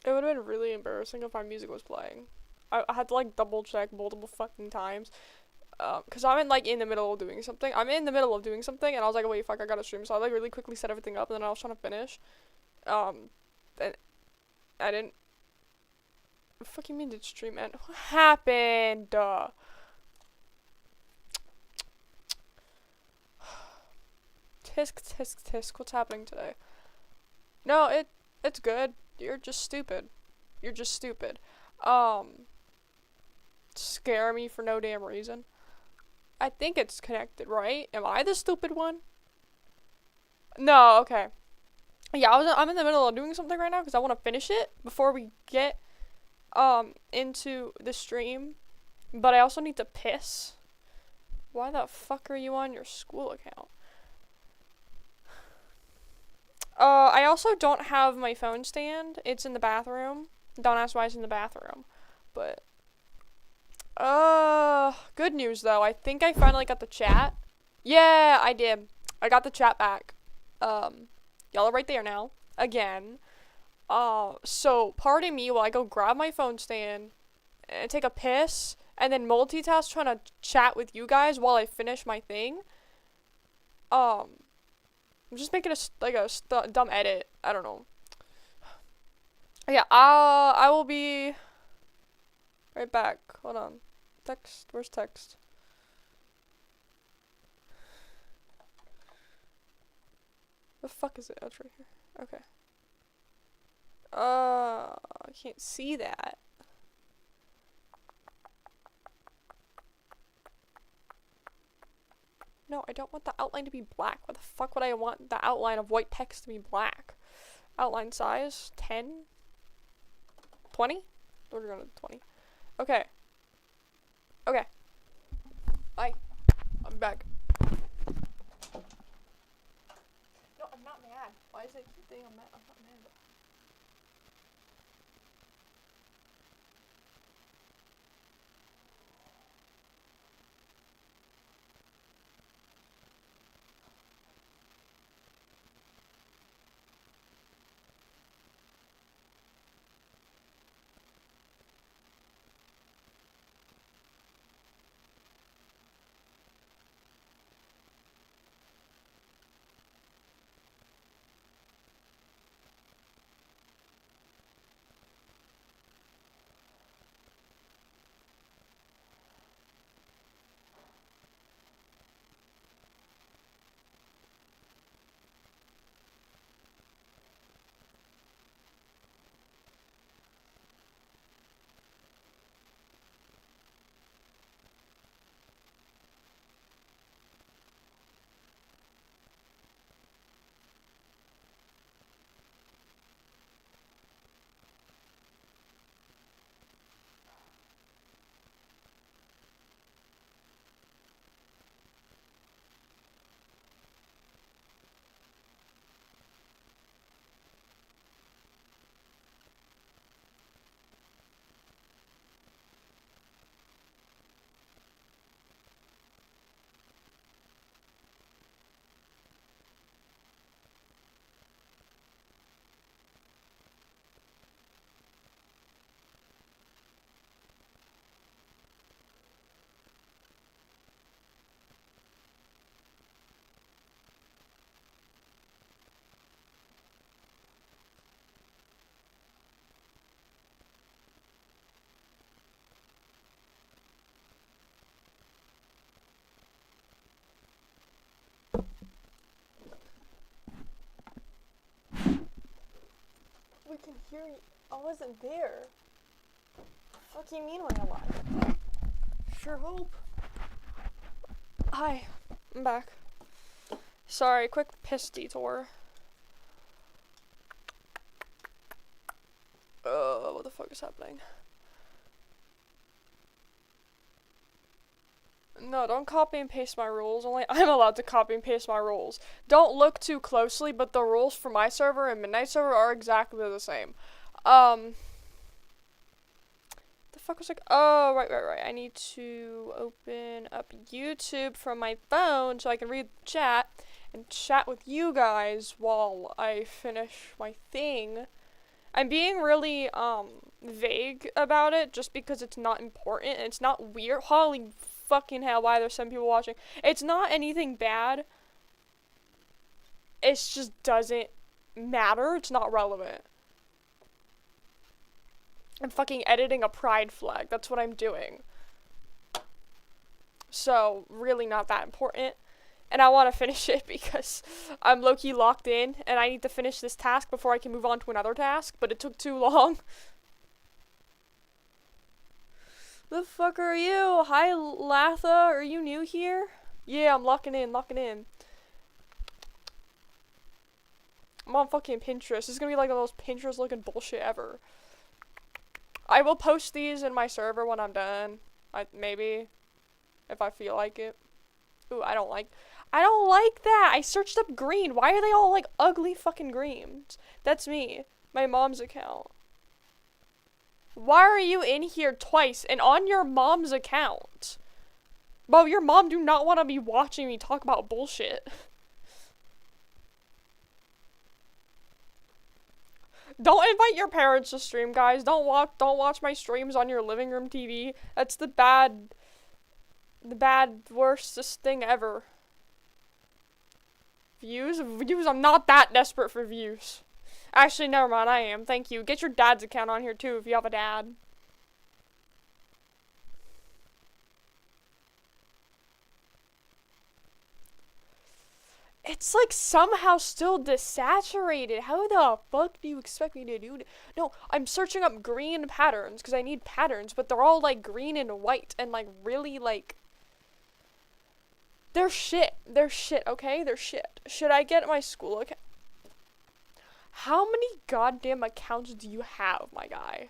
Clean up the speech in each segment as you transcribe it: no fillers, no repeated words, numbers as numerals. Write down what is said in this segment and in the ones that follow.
It would have been really embarrassing if my music was playing. I had to like double check multiple fucking times. Cause I'm in like in the middle of doing something. I'm in the middle of doing something, and I was like, wait, fuck, I gotta stream. So I like really quickly set everything up, and then I was trying to finish. Um, and I didn't. What the fuck you mean did stream end? What happened? Tisk tisk tisk. What's happening today? No, it's good. You're just stupid. You're just stupid. Um, Scare me for no damn reason. I think it's connected, right? Am I the stupid one? No, okay. Yeah, I'm in the middle of doing something right now because I want to finish it before we get into the stream. But I also need to piss. Why the fuck are you on your school account? I also don't have my phone stand. It's in the bathroom. Don't ask why it's in the bathroom. But good news though. I think I finally got the chat. Yeah, I did. I got the chat back. Y'all are right there now. Again. So pardon me while I go grab my phone stand and take a piss and then multitask trying to chat with you guys while I finish my thing. I'm just making a dumb edit. I don't know. Yeah, I will be right back. Hold on. Text. Where's text? The fuck is it? Oh, it's right here. Okay. I can't see that. No, I don't want the outline to be black. What the fuck would I want the outline of white text to be black? Outline size 10? 20? We're going to 20. Okay. Okay. Bye. I'm back. No, I'm not mad. Why is it keep saying I'm mad? I'm not mad. We can hear you. I wasn't there. What do you mean when I'm alive? Sure hope. Hi, I'm back. Sorry, quick piss detour. What the fuck is happening? No, don't copy and paste my rules. Only I'm allowed to copy and paste my rules. Don't look too closely, but the rules for my server and Midnight server are exactly the same. The fuck was like, oh, right. I need to open up YouTube from my phone so I can read the chat and chat with you guys while I finish my thing. I'm being really, vague about it just because it's not important. It's not weird. Holy fucking hell, why there's some people watching. It's not anything bad. It just doesn't matter. It's not relevant. I'm fucking editing a pride flag. That's what I'm doing. So, really not that important. And I want to finish it because I'm low-key locked in and I need to finish this task before I can move on to another task, but it took too long. The fuck are you? Hi, 𝓢𝓸𝓬𝓲𝓪𝓵𝓼. Are you new here? Yeah, I'm locking in. I'm on fucking Pinterest. This is gonna be like the most Pinterest-looking bullshit ever. I will post these in my server when I'm done. Maybe. If I feel like it. Ooh, I don't like that. I searched up green. Why are they all like ugly fucking greens? That's me. My mom's account. Why are you in here twice and on your mom's account? Bro, your mom do not want to be watching me talk about bullshit. Don't invite your parents to stream, guys. Don't watch my streams on your living room TV. That's the worstest thing ever. Views? I'm not that desperate for views. Actually, never mind, I am. Thank you. Get your dad's account on here, too, if you have a dad. It's, like, somehow still desaturated. How the fuck do you expect me to do it? No, I'm searching up green patterns, because I need patterns, but they're all, like, green and white, and, like, really, like... They're shit, okay? They're shit. Should I get my school account? How many goddamn accounts do you have, my guy?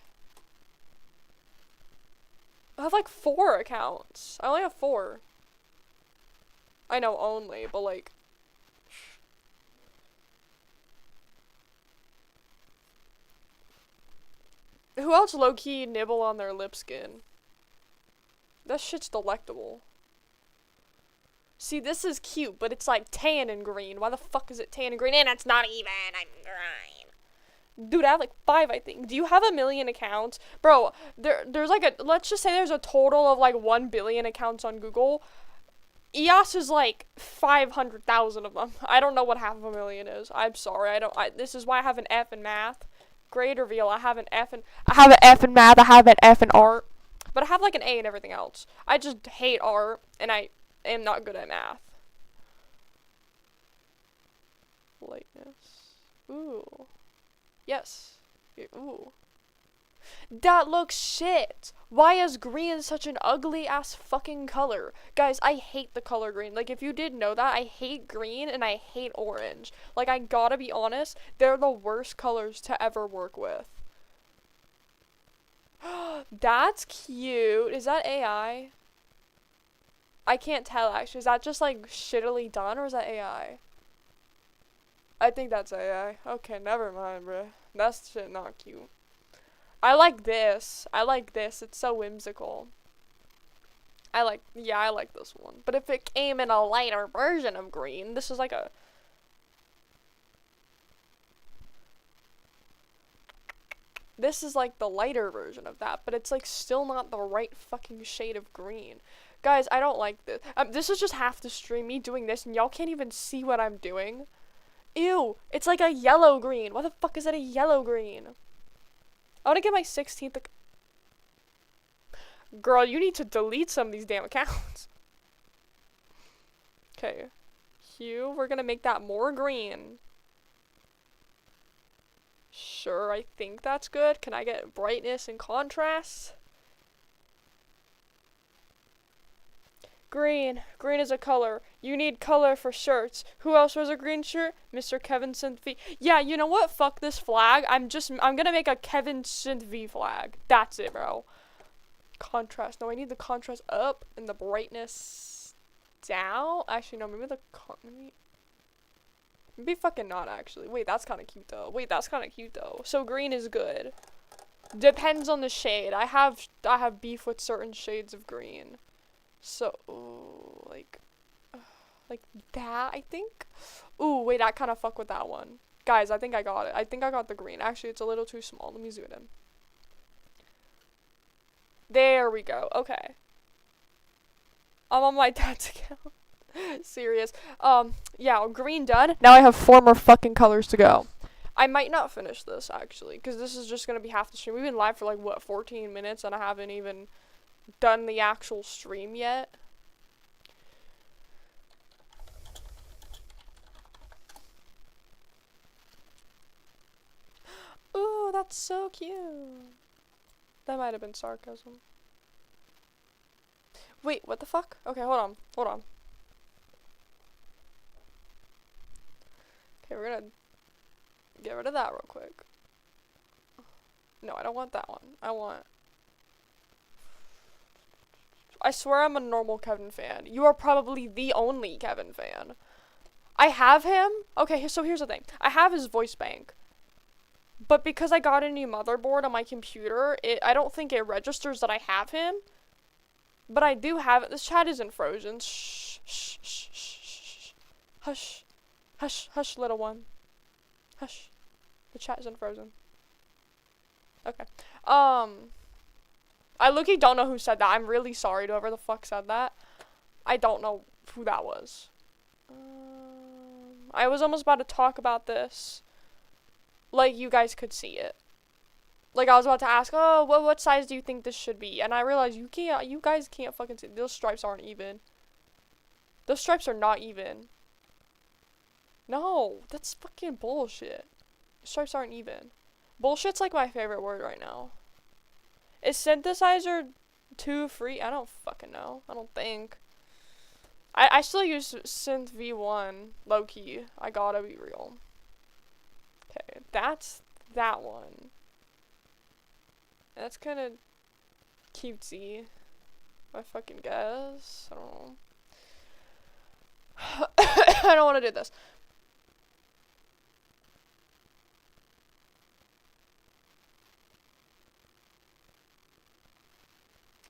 I have like 4 accounts. I only have 4. I know only, but like... Who else low-key nibble on their lip skin? That shit's delectable. See, this is cute, but it's like tan and green. Why the fuck is it tan and green? And it's not even. I'm green. Dude, I have like 5, I think. Do you have 1 million accounts? Bro, there's like let's just say there's a total of like 1 billion accounts on Google. EOS is like 500,000 of them. I don't know what half of 1 million is. I'm sorry. This is why I have an F in math. Grade reveal. I have an F in math. I have an F in art. But I have like an A in everything else. I just hate art and I am not good at math. Lightness. Ooh. Yes. Ooh. That looks shit. Why is green such an ugly ass fucking color? Guys, I hate the color green. Like, if you didn't know that, I hate green and I hate orange. Like, I gotta be honest, they're the worst colors to ever work with. That's cute. Is that AI? I can't tell, actually. Is that just, like, shittily done, or is that AI? I think that's AI. Okay, never mind, bruh. That's shit not cute. I like this. It's so whimsical. I like this one. But if it came in a lighter version of green, this is like a... This is like the lighter version of that, but it's like still not the right fucking shade of green. Guys, I don't like this. This is just half the stream, me doing this, and y'all can't even see what I'm doing. Ew, it's like a yellow green. Why the fuck is that a yellow green? I want to get my 16th Girl, you need to delete some of these damn accounts. Okay. Hue, we're gonna make that more green. Sure, I think that's good. Can I get brightness and contrast? Green. Green is a color. You need color for shirts. Who else wears a green shirt? Mr. Kevin Synth V. Yeah, you know what? Fuck this flag. I'm gonna make a Kevin Synth V flag. That's it, bro. Contrast. No, I need the contrast up and the brightness down. Actually, no, maybe maybe fucking not, actually. Wait, that's kind of cute, though. So green is good. Depends on the shade. I have beef with certain shades of green. So, like that, I think. Ooh, wait, I kind of fuck with that one. Guys, I think I got it. I think I got the green. Actually, it's a little too small. Let me zoom it in. There we go. Okay. I'm on my dad's account. Serious. Yeah, green done. Now I have 4 more fucking colors to go. I might not finish this, actually, because this is just gonna be half the stream. We've been live for, like, what, 14 minutes, and I haven't even done the actual stream yet. Ooh, that's so cute. That might have been sarcasm. Wait, what the fuck? Okay, hold on. Hold on. Okay, we're gonna get rid of that real quick. No, I don't want that one. I swear I'm a normal Kevin fan. You are probably the only Kevin fan. I have him. Okay, so here's the thing. I have his voice bank. But because I got a new motherboard on my computer, I don't think it registers that I have him. But I do have it. This chat isn't frozen. Shh, shh, shh, shh, shh. Hush. Hush, hush, little one. Hush. The chat isn't frozen. Okay. I low-key don't know who said that. I'm really sorry to whoever the fuck said that. I don't know who that was. I was almost about to talk about this. Like, you guys could see it. Like, I was about to ask, oh, what size do you think this should be? And I realized you guys can't fucking see. Those stripes aren't even. Those stripes are not even. No, that's fucking bullshit. Stripes aren't even. Bullshit's like my favorite word right now. Is synthesizer 2 free? I don't fucking know. I don't think. I still use synth v1 low-key. I gotta be real. Okay, that's that one. That's kind of cutesy. I fucking guess. I don't know. I don't want to do this.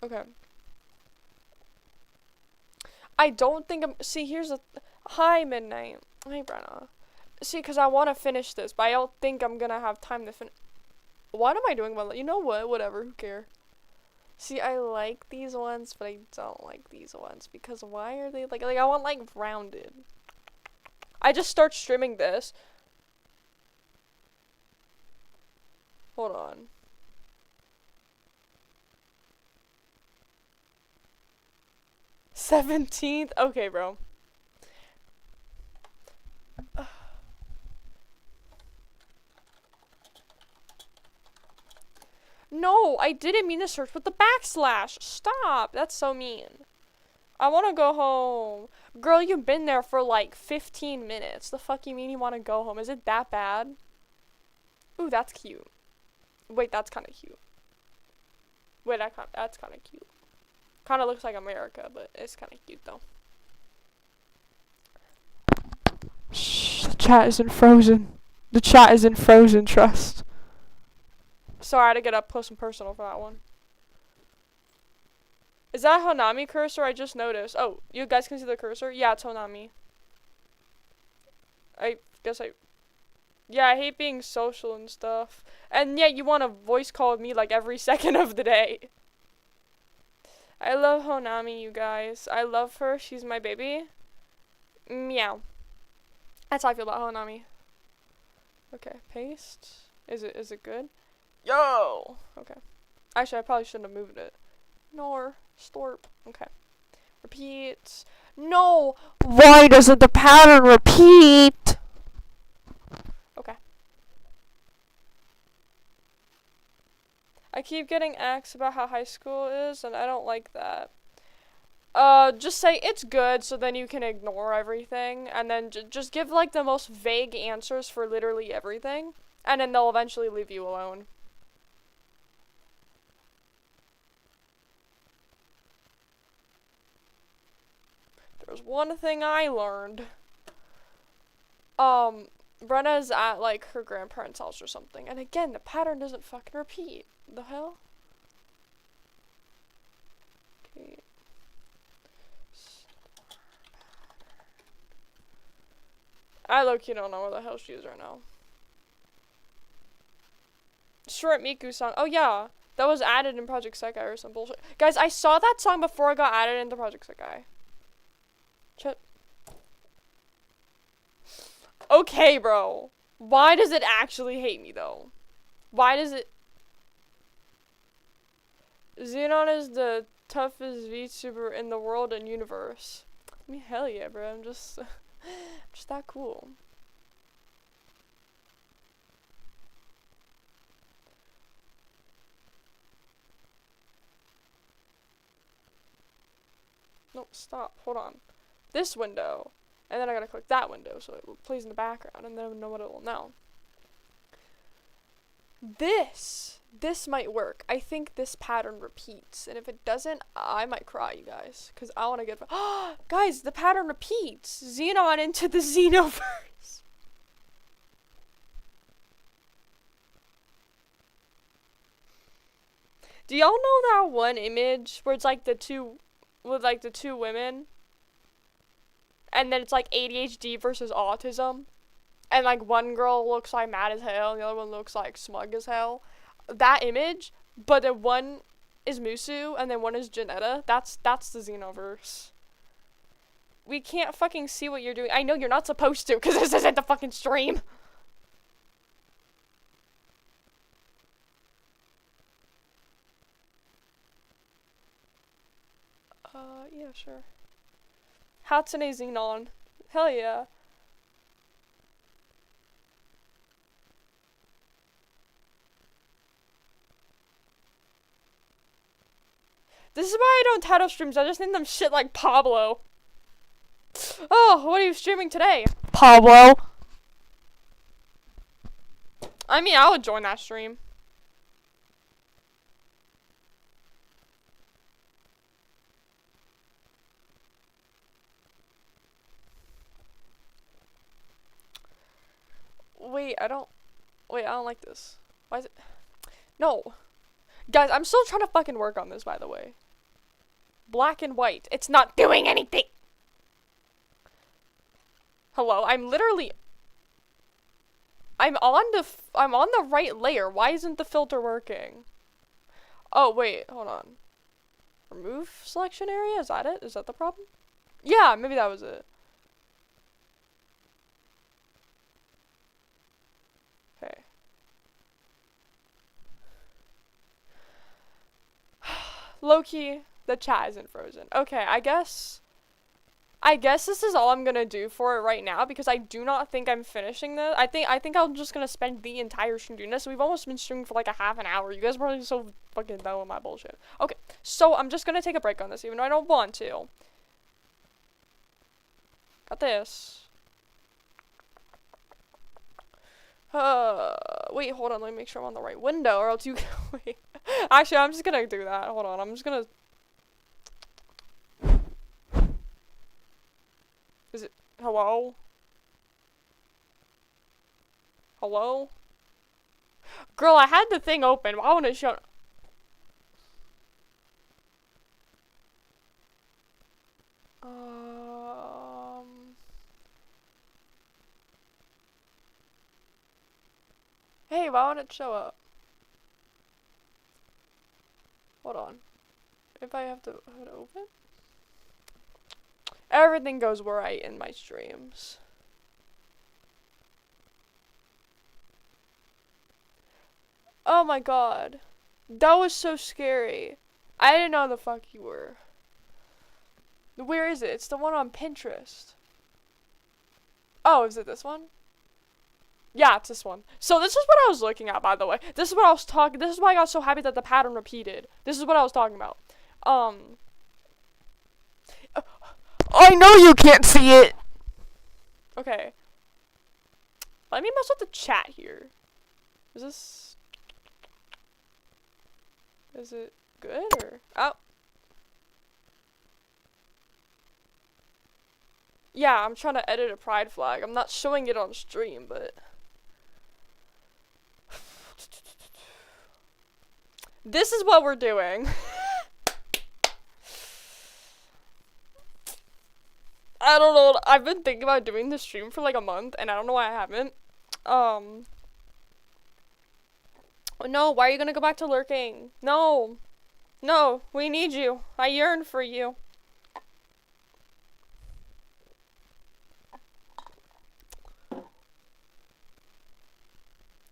Okay. I don't think see, here's a, hi, Midnight. Hey, Brenna. See, because I want to finish this, but I don't think I'm gonna have time to finish. What am I doing? Well, you know what? Whatever, who cares? See, I like these ones, but I don't like these ones, because why are they, like, I want, like, rounded. I just start streaming this. Hold on. $17th? Okay, bro. No, I didn't mean to search with the backslash. Stop. That's so mean. I want to go home. Girl, you've been there for like 15 minutes. The fuck you mean you want to go home? Is it that bad? Ooh, that's cute. Wait, that's kind of cute. Wait, that's kind of cute. Kind of looks like America, but it's kind of cute though. Shh, the chat isn't frozen. The chat isn't frozen, trust. Sorry, I had to get up close and personal for that one. Is that Honami cursor? I just noticed. Oh, you guys can see the cursor? Yeah, it's Honami. I guess yeah, I hate being social and stuff. And yeah, you want to voice call with me like every second of the day. I love Honami, you guys. I love her. She's my baby. Meow. That's how I feel about Honami. Okay, paste. Is it good? Yo! Okay. Actually, I probably shouldn't have moved it. Nor. Storp. Okay. Repeat. No! Why doesn't the pattern repeat? Okay. I keep getting asked about how high school is, and I don't like that. Just say it's good, so then you can ignore everything, and then just give, like, the most vague answers for literally everything, and then they'll eventually leave you alone. There's one thing I learned. Brenna's at, like, her grandparents' house or something, and again, the pattern doesn't fucking repeat. The hell? Okay. I low-key don't know where the hell she is right now. Short Miku song. Oh yeah, that was added in Project Sekai or some bullshit. Guys, I saw that song before it got added into Project Sekai. Okay, bro. Why does it actually hate me though? Why does it? Xenon is the toughest VTuber in the world and universe. I mean, hell yeah, bro. I'm just that cool. No, stop. Hold on. This window. And then I gotta click that window so it plays in the background and then I know what it will know. This might work. I think this pattern repeats. And if it doesn't, I might cry, you guys. Because I want to get... Guys, the pattern repeats. Xenon into the Xenoverse. Do y'all know that one image where it's like the two... with like the two women? And then it's like ADHD versus autism? And like one girl looks like mad as hell and the other one looks like smug as hell. That image, but then one is Musu and then one is Janetta. That's the Xenoverse. We can't fucking see what you're doing. I know you're not supposed to because this isn't the fucking stream. Yeah, sure. Hatsune Xenon. Hell yeah. This is why I don't title streams. I just name them shit like Pablo. Oh, what are you streaming today? Pablo. I mean, I would join that stream. Wait, I don't like this. Why is it? No. Guys, I'm still trying to fucking work on this, by the way. Black and white. It's not doing anything. Hello, I'm on the right layer. Why isn't the filter working? Oh, wait, hold on. Remove selection area? Is that it? Is that the problem? Yeah, maybe that was it. Okay. Low-key, the chat isn't frozen. Okay, I guess this is all I'm gonna do for it right now because I do not think I'm finishing this. I think I'm just gonna spend the entire stream doing this. We've almost been streaming for like a half an hour. You guys are probably so fucking done with my bullshit. Okay, so I'm just gonna take a break on this even though I don't want to. Got this. Wait, hold on, let me make sure I'm on the right window or else you wait. Actually, I'm just gonna do that. Hold on, I'm just gonna... Is it... Hello? Hello? Girl, I had the thing open. Why wouldn't it show... Hey, why won't it show up? Hold on. If I have to hit open? Everything goes right in my streams. Oh my god. That was so scary. I didn't know the fuck you were. Where is it? It's the one on Pinterest. Oh, is it this one? Yeah, it's this one. So this is what I was looking at, by the way. This is what I was talking. This is why I got so happy that the pattern repeated. This is what I was talking about. I know you can't see it. Okay. Let me mess with the chat here. Is it good or? Oh. Yeah, I'm trying to edit a pride flag. I'm not showing it on stream, but. This is what we're doing. I don't know. I've been thinking about doing the stream for like a month, and I don't know why I haven't. Oh, no, why are you gonna go back to lurking? No. No, we need you. I yearn for you.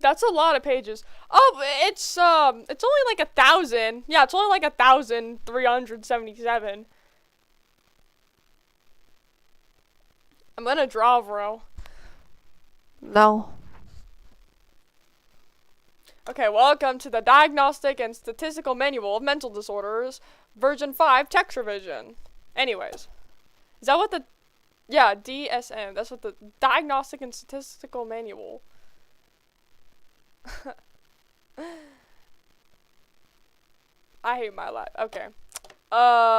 That's a lot of pages. Oh, it's only like 1,000. Yeah, it's only like 1,377. I'm gonna draw, bro. No. Okay, welcome to the Diagnostic and Statistical Manual of Mental Disorders, version 5, text revision. Anyways, is that what the, yeah, DSM, that's what the Diagnostic and Statistical Manual. I hate my life. Okay.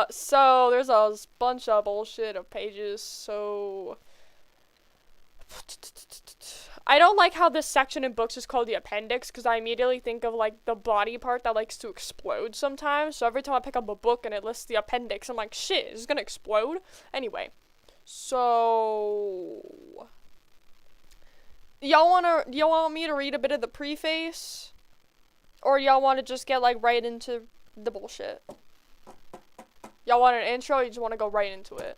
So there's a bunch of bullshit of pages, so I don't like how this section in books is called the appendix, because I immediately think of, like, the body part that likes to explode sometimes. So every time I pick up a book and it lists the appendix, I'm like, shit, is it gonna explode? Anyway, so y'all want me to read a bit of the preface? Or y'all want to just get, like, right into the bullshit? Y'all want an intro, or you just want to go right into it?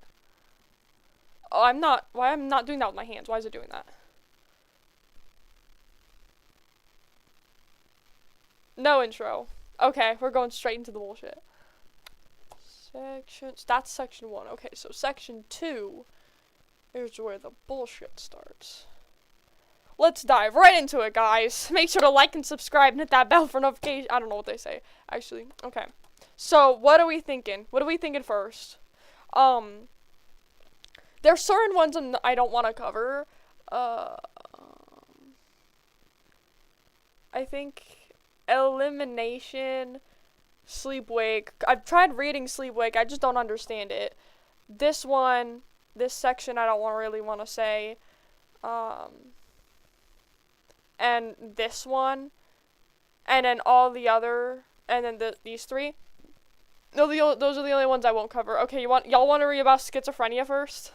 Oh, I'm not doing that with my hands. Why is it doing that? No intro. Okay, we're going straight into the bullshit. That's section 1. Okay, so section 2 is where the bullshit starts. Let's dive right into it, guys. Make sure to like and subscribe and hit that bell for notification. I don't know what they say, actually. Okay. So, what are we thinking? What are we thinking first? There's certain ones I don't want to cover. I think elimination, sleep-wake. I've tried reading sleep-wake. I just don't understand it. This section, I don't really want to say. And this one, and then all the other, and then these three. No, those are the only ones I won't cover. Okay, y'all want to read about schizophrenia first?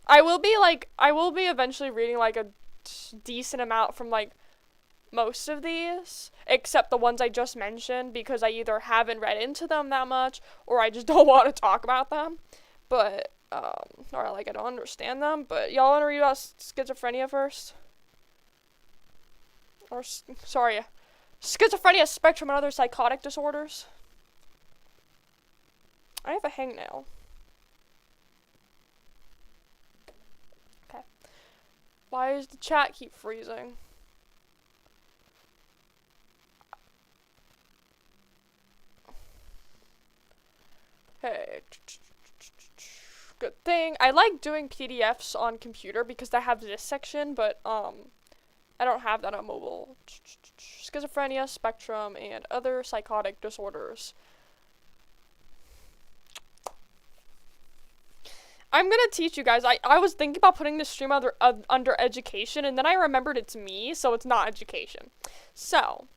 I will be eventually reading, like, a decent amount from, like, most of these, except the ones I just mentioned, because I either haven't read into them that much, or I just don't want to talk about them. But, or, like, I don't understand them. But y'all want to read about schizophrenia first? Or, sorry, schizophrenia spectrum and other psychotic disorders. I have a hangnail. Okay. Why does the chat keep freezing? Hey. Good thing. I like doing PDFs on computer because I have this section, but, I don't have that on mobile. Schizophrenia, spectrum, and other psychotic disorders. I'm gonna teach you guys. I was thinking about putting this stream under education, and then I remembered it's me, so it's not education. So,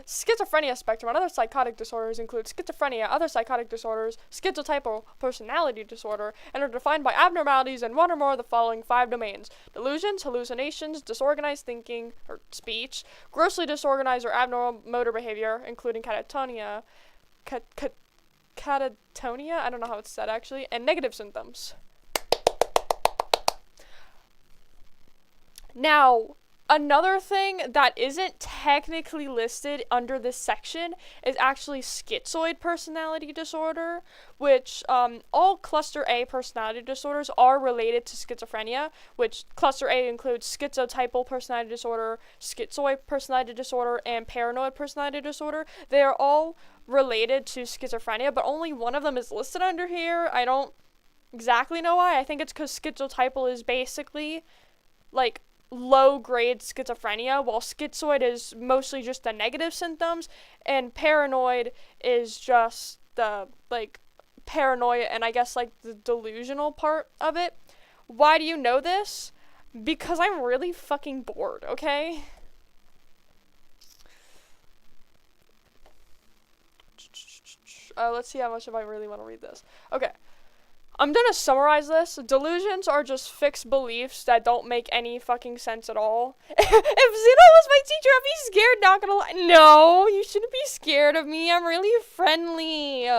schizophrenia spectrum and other psychotic disorders include schizophrenia, other psychotic disorders, schizotypal personality disorder, and are defined by abnormalities in one or more of the following 5 domains: delusions, hallucinations, disorganized thinking or speech, grossly disorganized or abnormal motor behavior, including catatonia, catatonia, I don't know how it's said actually, and negative symptoms. Now, another thing that isn't technically listed under this section is actually schizoid personality disorder, which all cluster A personality disorders are related to schizophrenia, which cluster A includes schizotypal personality disorder, schizoid personality disorder, and paranoid personality disorder. They are all related to schizophrenia, but only one of them is listed under here. I don't exactly know why. I think it's because schizotypal is basically, like, low-grade schizophrenia, while schizoid is mostly just the negative symptoms, and paranoid is just the, like, paranoia and I guess, like, the delusional part of it. Why do you know this? Because I'm really fucking bored, okay? Let's see how much if I really want to read this. Okay. I'm gonna summarize this. Delusions are just fixed beliefs that don't make any fucking sense at all. If Zeno was my teacher, I'd be scared, not gonna lie. No, you shouldn't be scared of me. I'm really friendly.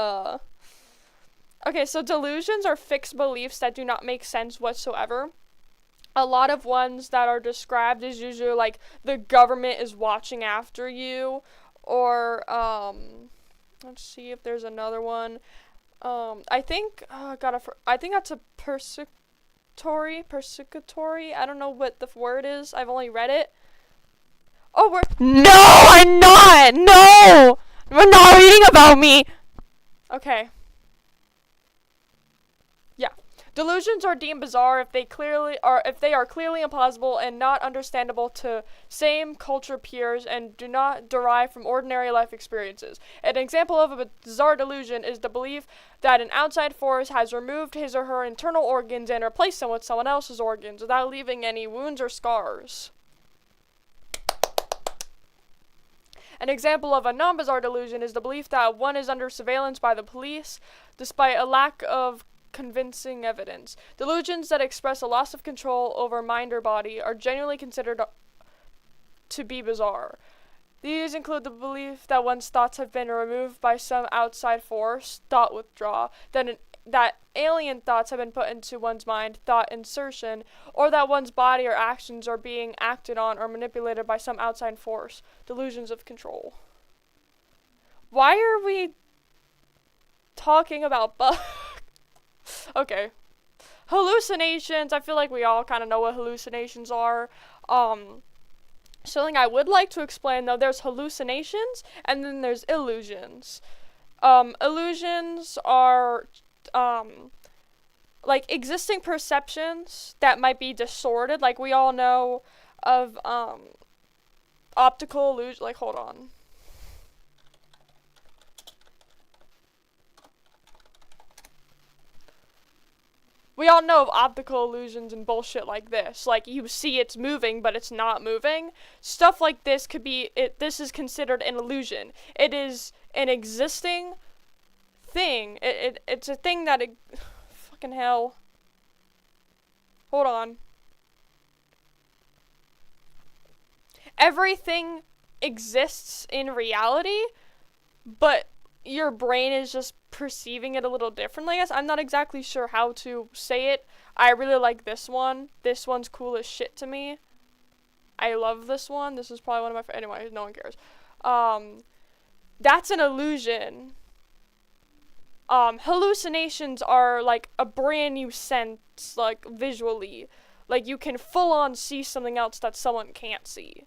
Okay, so delusions are fixed beliefs that do not make sense whatsoever. A lot of ones that are described is usually like the government is watching after you, or let's see if there's another one. I think I think that's a persecutory. I don't know what the word is. I've only read it. Oh, No, I'm not. No, we're not reading about me. Okay. Yeah. Delusions are deemed bizarre if they are clearly implausible and not understandable to same culture peers and do not derive from ordinary life experiences. An example of a bizarre delusion is the belief that an outside force has removed his or her internal organs and replaced them with someone else's organs without leaving any wounds or scars. An example of a non-bizarre delusion is the belief that one is under surveillance by the police despite a lack of convincing evidence. Delusions that express a loss of control over mind or body are generally considered to be bizarre. These include the belief that one's thoughts have been removed by some outside force, thought withdrawal, that alien thoughts have been put into one's mind, thought insertion, or that one's body or actions are being acted on or manipulated by some outside force, delusions of control. Why are we talking about bugs? Okay. Hallucinations. I feel like we all kind of know what hallucinations are. Something I would like to explain, though, there's hallucinations and then there's illusions. Illusions are, like, existing perceptions that might be distorted. Like, we all know of, optical illusion. Like, hold on. We all know of optical illusions and bullshit like this. Like, you see it's moving, but it's not moving. Stuff like this could be, this is considered an illusion. It is an existing thing. It's a thing that, fucking hell. Hold on. Everything exists in reality, but your brain is just perceiving it a little differently. I guess I'm not exactly sure how to say it. I really like this one. This one's cool as shit to me. I love this one. This is probably one of my anyway, no one cares. That's an illusion. Hallucinations are like a brand new sense, like visually. Like you can full on see something else that someone can't see.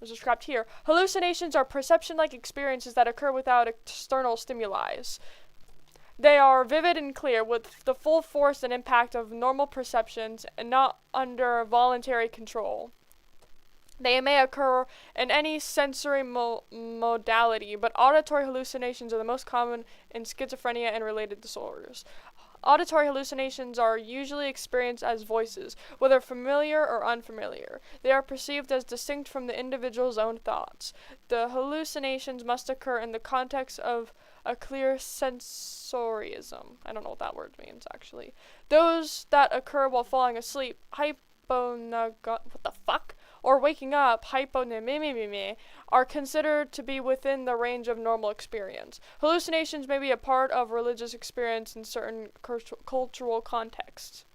Is described here. Hallucinations are perception-like experiences that occur without external stimuli. They are vivid and clear, with the full force and impact of normal perceptions, and not under voluntary control. They may occur in any sensory modality, but auditory hallucinations are the most common in schizophrenia and related disorders. Auditory hallucinations are usually experienced as voices, whether familiar or unfamiliar. They are perceived as distinct from the individual's own thoughts. The hallucinations must occur in the context of a clear sensorism. I don't know what that word means, actually. Those that occur while falling asleep, what the fuck? Or waking up, hyponymia, are considered to be within the range of normal experience. Hallucinations may be a part of religious experience in certain cultural contexts.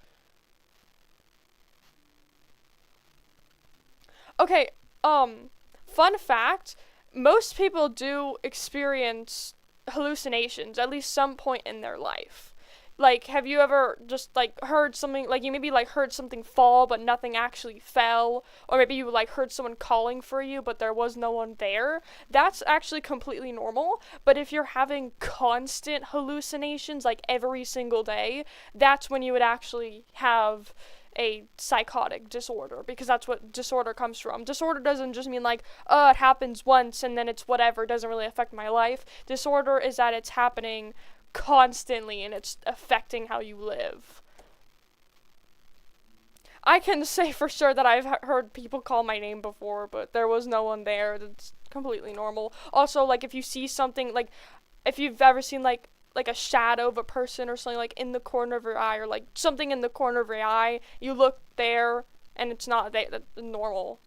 Okay, fun fact, most people do experience hallucinations at least some point in their life. Like, have you ever just, like, heard something, like, you maybe, like, heard something fall, but nothing actually fell, or maybe you, like, heard someone calling for you, but there was no one there? That's actually completely normal, but if you're having constant hallucinations, like, every single day, that's when you would actually have a psychotic disorder, because that's what disorder comes from. Disorder doesn't just mean, like, oh, it happens once, and then it's whatever, it doesn't really affect my life. Disorder is that it's happening constantly and it's affecting how you live. I can say for sure that I've heard people call my name before, but there was no one there. That's completely normal. Also, like, if you see something, like, if you've ever seen like a shadow of a person or something like in the corner of your eye, or like something in the corner of your eye, you look there and it's not the normal.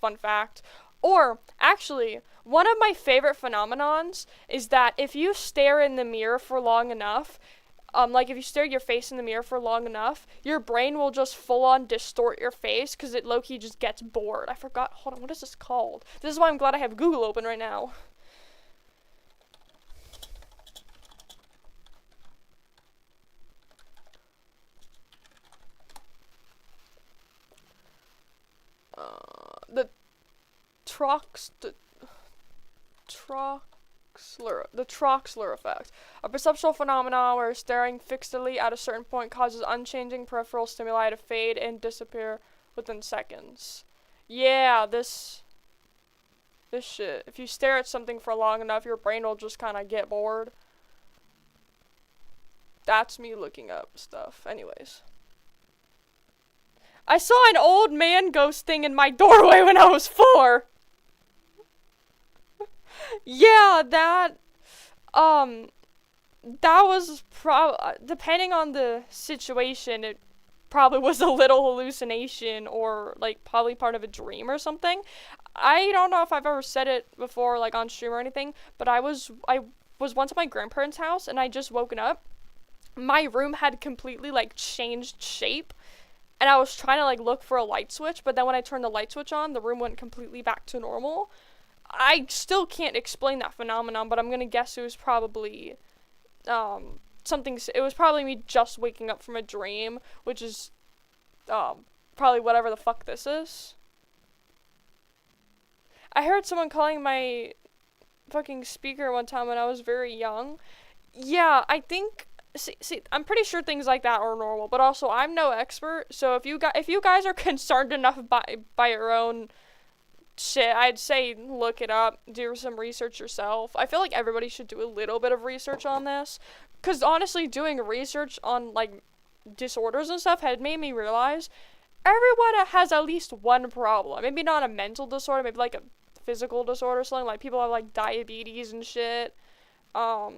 Fun fact. Or actually, one of my favorite phenomenons is that if you stare in the mirror for long enough, like if you stare your face in the mirror for long enough, your brain will just full on distort your face because it low-key just gets bored. I forgot. Hold on, what is this called? This is why I'm glad I have Google open right now. The Troxler effect, a perceptual phenomenon where staring fixedly at a certain point causes unchanging peripheral stimuli to fade and disappear within seconds. Yeah, this shit. If you stare at something for long enough, your brain will just kind of get bored. That's me looking up stuff. Anyways. I saw an old man ghost thing in my doorway when I was 4. Yeah, that was depending on the situation, it probably was a little hallucination or like probably part of a dream or something. I don't know if I've ever said it before like on stream or anything, but I was once at my grandparents' house and I just woken up. My room had completely like changed shape. And I was trying to like look for a light switch, but then when I turned the light switch on, the room went completely back to normal. I still can't explain that phenomenon, but I'm gonna guess it was probably it was probably me just waking up from a dream, which is probably whatever the fuck this is. I heard someone calling my fucking speaker one time when I was very young. Yeah, I think See, I'm pretty sure things like that are normal, but also I'm no expert, so if you guys are concerned enough by your own shit, I'd say look it up, do some research yourself. I feel like everybody should do a little bit of research on this, because honestly, doing research on, like, disorders and stuff had made me realize everyone has at least one problem. Maybe not a mental disorder, maybe, like, a physical disorder or something, like, people have, like, diabetes and shit. I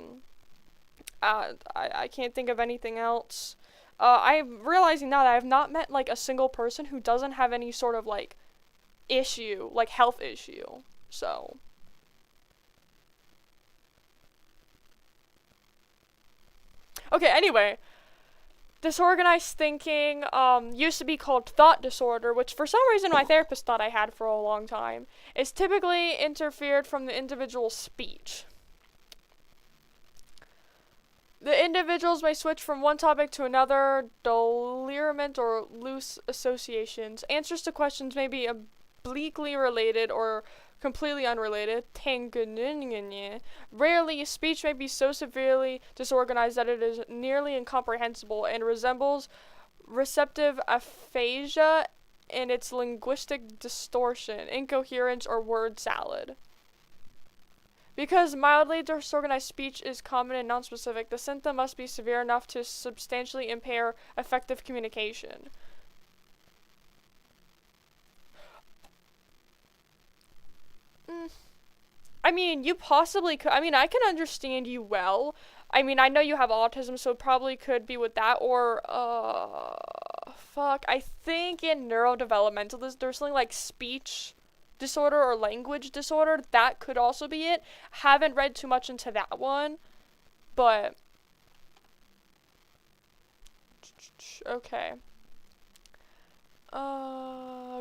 can't think of anything else. I'm realizing now that I have not met, like, a single person who doesn't have any sort of, like, issue, like, health issue. So. Okay, anyway. Disorganized thinking, used to be called thought disorder, which for some reason my therapist thought I had for a long time. It's typically interfered from the individual's speech. The individuals may switch from one topic to another, delirement or loose associations. Answers to questions may be obliquely related or completely unrelated. Rarely, speech may be so severely disorganized that it is nearly incomprehensible and resembles receptive aphasia in its linguistic distortion, incoherence, or word salad. Because mildly disorganized speech is common and nonspecific, the symptom must be severe enough to substantially impair effective communication. I mean, you possibly could. I mean, I can understand you well. I mean, I know you have autism, so it probably could be with that, or, I think in neurodevelopmental, there's something like speech disorder or language disorder. That could also be it. Haven't read too much into that one, but okay.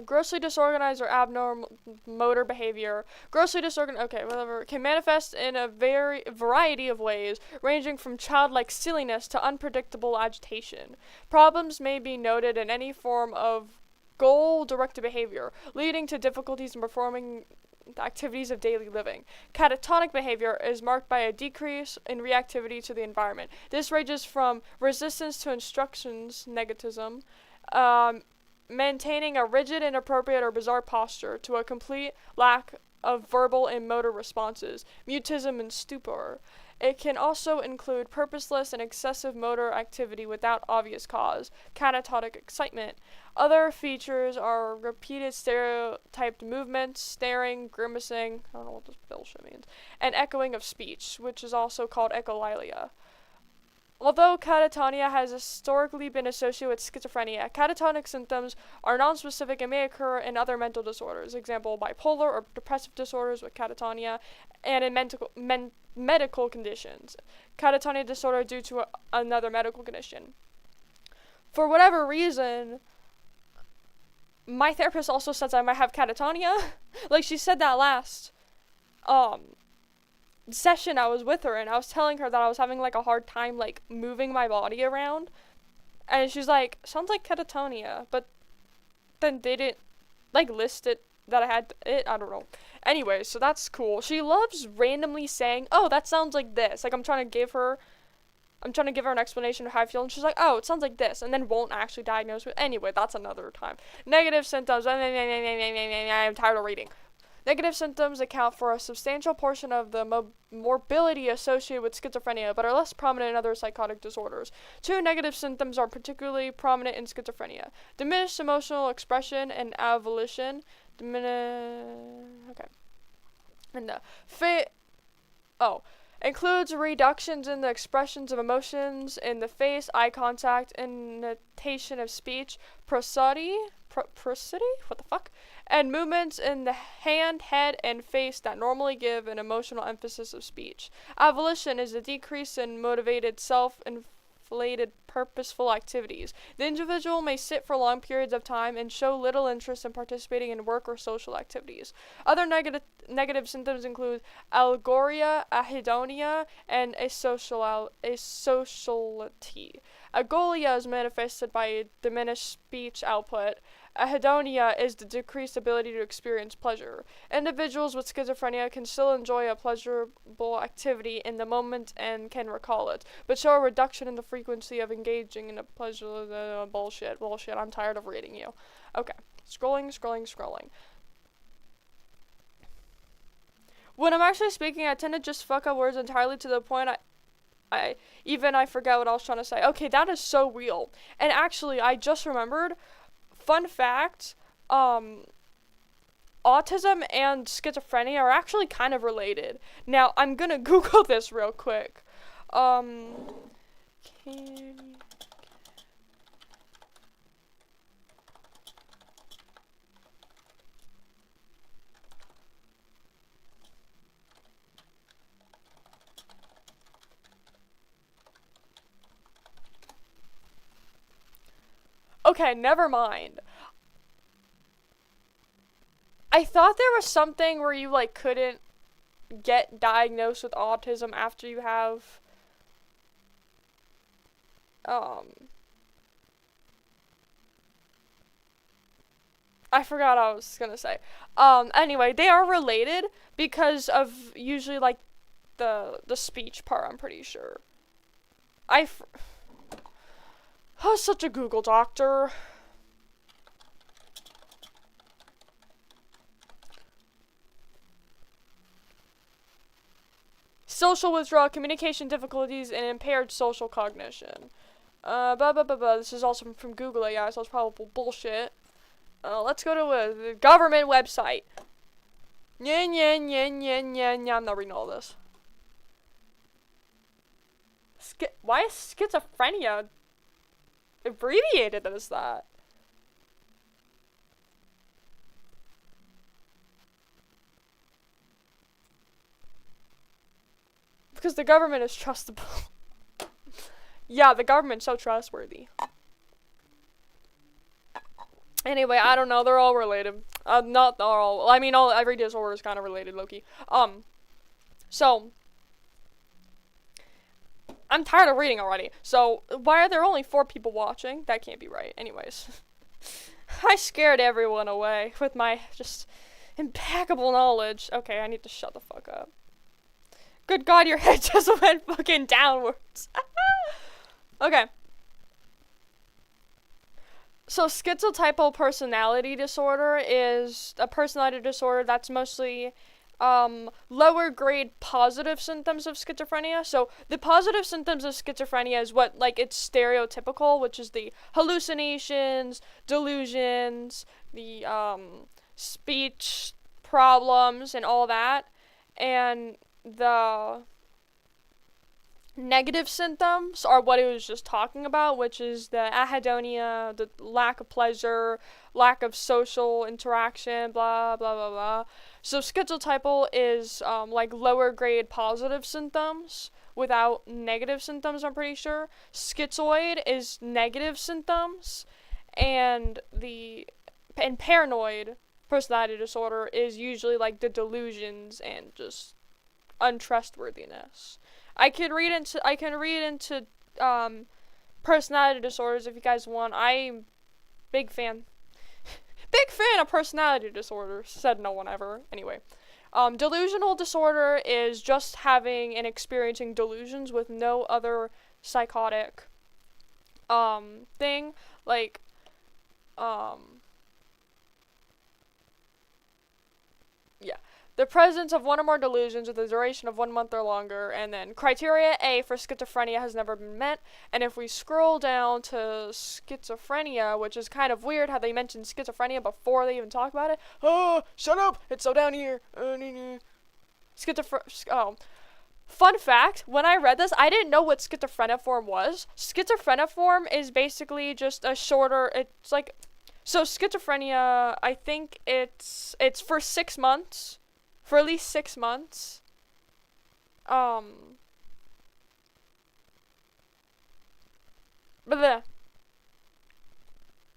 Grossly disorganized or abnormal motor behavior. Grossly disorganized, okay, whatever, can manifest in a variety of ways, ranging from childlike silliness to unpredictable agitation. Problems may be noted in any form of goal-directed behavior, leading to difficulties in performing the activities of daily living. Catatonic behavior is marked by a decrease in reactivity to the environment. This ranges from resistance to instructions, negativism, maintaining a rigid, inappropriate, or bizarre posture, to a complete lack of verbal and motor responses, mutism and stupor. It can also include purposeless and excessive motor activity without obvious cause, catatonic excitement. Other features are repeated stereotyped movements, staring, grimacing, I don't know what this bullshit means, and echoing of speech, which is also called echolalia. Although catatonia has historically been associated with schizophrenia, catatonic symptoms are nonspecific and may occur in other mental disorders, example bipolar or depressive disorders with catatonia, and in medical conditions. Catatonia disorder due to another medical condition. For whatever reason, my therapist also says I might have catatonia. Like, she said that last session I was with her, and I was telling her that I was having like a hard time like moving my body around, and she's like, sounds like catatonia, but then they didn't like list it that I had it. I don't know. Anyway, so that's cool. She loves randomly saying, oh, that sounds like this. Like, I'm trying to give her an explanation of how I feel, and she's like, oh, it sounds like this, and then won't actually diagnose with. Anyway, that's another time. Negative symptoms. I'm tired of reading. Negative symptoms account for a substantial portion of the morbidity associated with schizophrenia, but are less prominent in other psychotic disorders. 2 negative symptoms are particularly prominent in schizophrenia: diminished emotional expression and avolition. Okay. And includes reductions in the expressions of emotions in the face, eye contact, intonation of speech, prosody, what the fuck, and movements in the hand, head, and face that normally give an emotional emphasis of speech. Avolition is a decrease in motivated, self-inflated, purposeful activities. The individual may sit for long periods of time and show little interest in participating in work or social activities. Other negative symptoms include algoria, ahedonia, and asociality. Agolia is manifested by diminished speech output. Ahedonia is the decreased ability to experience pleasure. Individuals with schizophrenia can still enjoy a pleasurable activity in the moment and can recall it, but show a reduction in the frequency of engaging in a pleasure. Bullshit. I'm tired of reading you. Okay. Scrolling. When I'm actually speaking, I tend to just fuck up words entirely to the point I forget what I was trying to say. Okay, that is so real. And actually, I just remembered, fun fact, autism and schizophrenia are actually kind of related. Now, I'm gonna Google this real quick. Okay, never mind. I thought there was something where you, like, couldn't get diagnosed with autism after you have, I forgot what I was gonna say. Anyway, they are related because of usually, like, the speech part, I'm pretty sure. Oh, such a Google doctor. Social withdrawal, communication difficulties, and impaired social cognition. This is also from Google AI, so it's probably bullshit. Let's go to a government website. I'm not reading all this. Why is schizophrenia abbreviated as that? Because the government is trustable. Yeah, the government's so trustworthy. Anyway, I don't know. They're all related. Not all. I mean, every disorder is kind of related, Loki. So I'm tired of reading already. So why are there only 4 people watching? That can't be right. Anyways, I scared everyone away with my just impeccable knowledge. Okay, I need to shut the fuck up. Good God, your head just went fucking downwards. Okay. So schizotypal personality disorder is a personality disorder that's mostly lower grade positive symptoms of schizophrenia. So the positive symptoms of schizophrenia is what, like, it's stereotypical, which is the hallucinations, delusions, the speech problems and all that. And the negative symptoms are what it was just talking about, which is the anhedonia, the lack of pleasure, lack of social interaction, blah, blah, blah, blah. So schizotypal is, like, lower grade positive symptoms without negative symptoms, I'm pretty sure. Schizoid is negative symptoms, and paranoid personality disorder is usually, like, the delusions and just untrustworthiness. I can read into personality disorders if you guys want. I'm big fan. Big fan of personality disorders, said no one ever. Anyway. Delusional disorder is just having and experiencing delusions with no other psychotic thing. Like, yeah. The presence of one or more delusions with a duration of 1 month or longer, and then criteria A for schizophrenia has never been met. And if we scroll down to schizophrenia, which is kind of weird how they mentioned schizophrenia before they even talk about it. Oh, shut up! It's so down here. Fun fact, when I read this, I didn't know what schizophreniform was. Schizophreniform is basically just a shorter, it's like, so schizophrenia, I think it's for 6 months. For at least 6 months.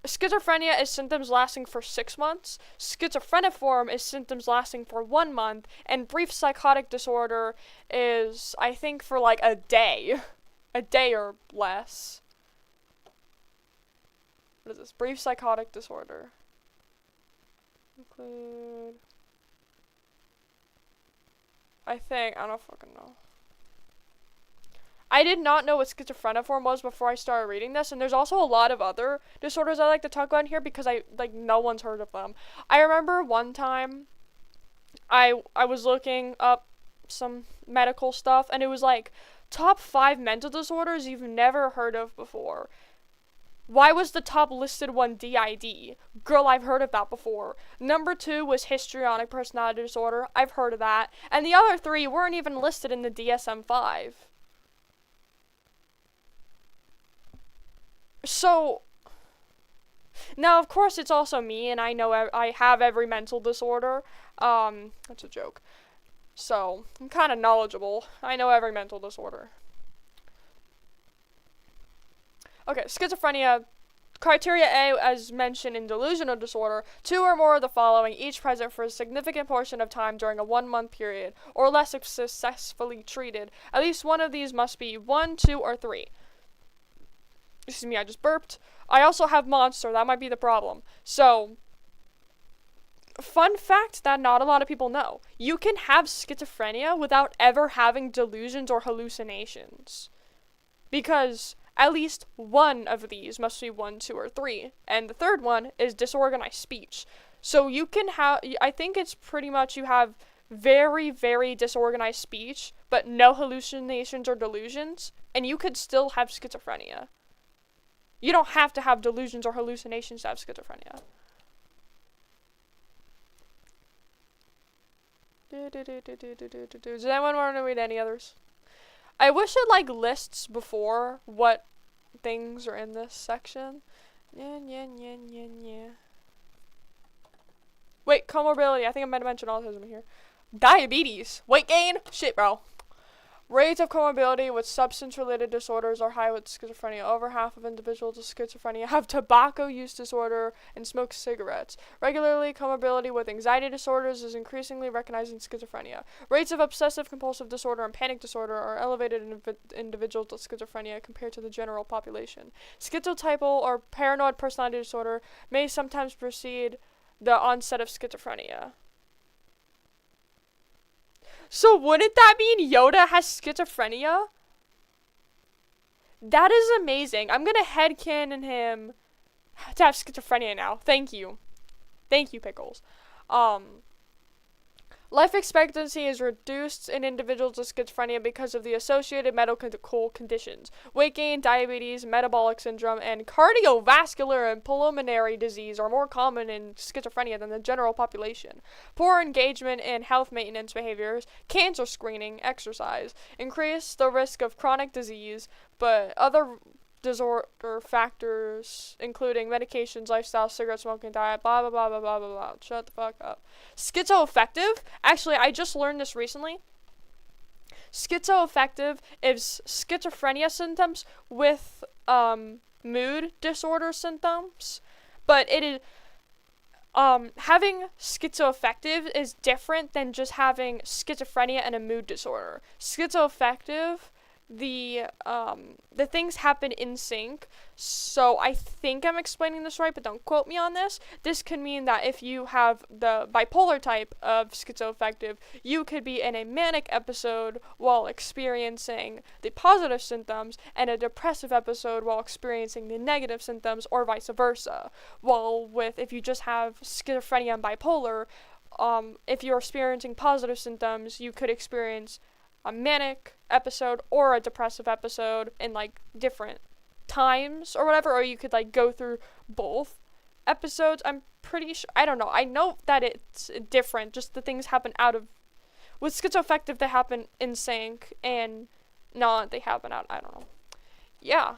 Schizophrenia is symptoms lasting for 6 months. Schizophreniform is symptoms lasting for 1 month. And brief psychotic disorder is, I think, for like a day. A day or less. What is this? Brief psychotic disorder. Include... I don't fucking know. I did not know what schizophreniform was before I started reading this, and there's also a lot of other disorders I like to talk about in here because no one's heard of them. I remember one time I was looking up some medical stuff, and it was like top 5 mental disorders you've never heard of before. Why was the top listed one DID? Girl, I've heard of that before. Number 2 was histrionic personality disorder. I've heard of that. And the other 3 weren't even listed in the DSM-5. So, now of course it's also me, and I know I have every mental disorder. That's a joke. So, I'm kind of knowledgeable. I know every mental disorder. Okay, schizophrenia. Criteria A, as mentioned in delusional disorder, 2 or more of the following, each present for a significant portion of time during a 1 month period, or less if successfully treated. At least one of these must be 1, 2, or 3. Excuse me, I just burped. I also have monster, that might be the problem. So, fun fact that not a lot of people know. You can have schizophrenia without ever having delusions or hallucinations. Because at least one of these must be 1, 2, or 3. And the third one is disorganized speech. So you can have, I think it's pretty much you have very, very disorganized speech, but no hallucinations or delusions, and you could still have schizophrenia. You don't have to have delusions or hallucinations to have schizophrenia. Does anyone want to read any others? I wish it, like, lists before what things are in this section. Wait, comorbidity. I think I might have mentioned autism here. Diabetes. Weight gain? Shit, bro. Rates of comorbidity with substance-related disorders are high with schizophrenia. Over half of individuals with schizophrenia have tobacco use disorder and smoke cigarettes. Regularly, comorbidity with anxiety disorders is increasingly recognized in schizophrenia. Rates of obsessive-compulsive disorder and panic disorder are elevated in individuals with schizophrenia compared to the general population. Schizotypal or paranoid personality disorder may sometimes precede the onset of schizophrenia. So wouldn't that mean Yoda has schizophrenia? That is amazing. I'm gonna headcanon him to have schizophrenia now. Thank you. Thank you, Pickles. Life expectancy is reduced in individuals with schizophrenia because of the associated medical conditions. Weight gain, diabetes, metabolic syndrome, and cardiovascular and pulmonary disease are more common in schizophrenia than the general population. Poor engagement in health maintenance behaviors, cancer screening, exercise, increase the risk of chronic disease, but other disorder factors, including medications, lifestyle, cigarette smoking, diet, blah, blah, blah, blah, blah, blah, blah. Shut the fuck up. Schizoaffective? Actually, I just learned this recently. Schizoaffective is schizophrenia symptoms with, mood disorder symptoms. But it is, having schizoaffective is different than just having schizophrenia and a mood disorder. Schizoaffective, the things happen in sync. So I think I'm explaining this right, but don't quote me on this. This can mean that if you have the bipolar type of schizoaffective, you could be in a manic episode while experiencing the positive symptoms, and a depressive episode while experiencing the negative symptoms, or vice versa. While if you just have schizophrenia and bipolar, if you're experiencing positive symptoms, you could experience a manic episode or a depressive episode in like different times or whatever, or you could like go through both episodes. I'm pretty sure. I don't know. I know that it's different. Just the things happen with schizoaffective, they happen in sync, and not they happen out. I don't know. Yeah.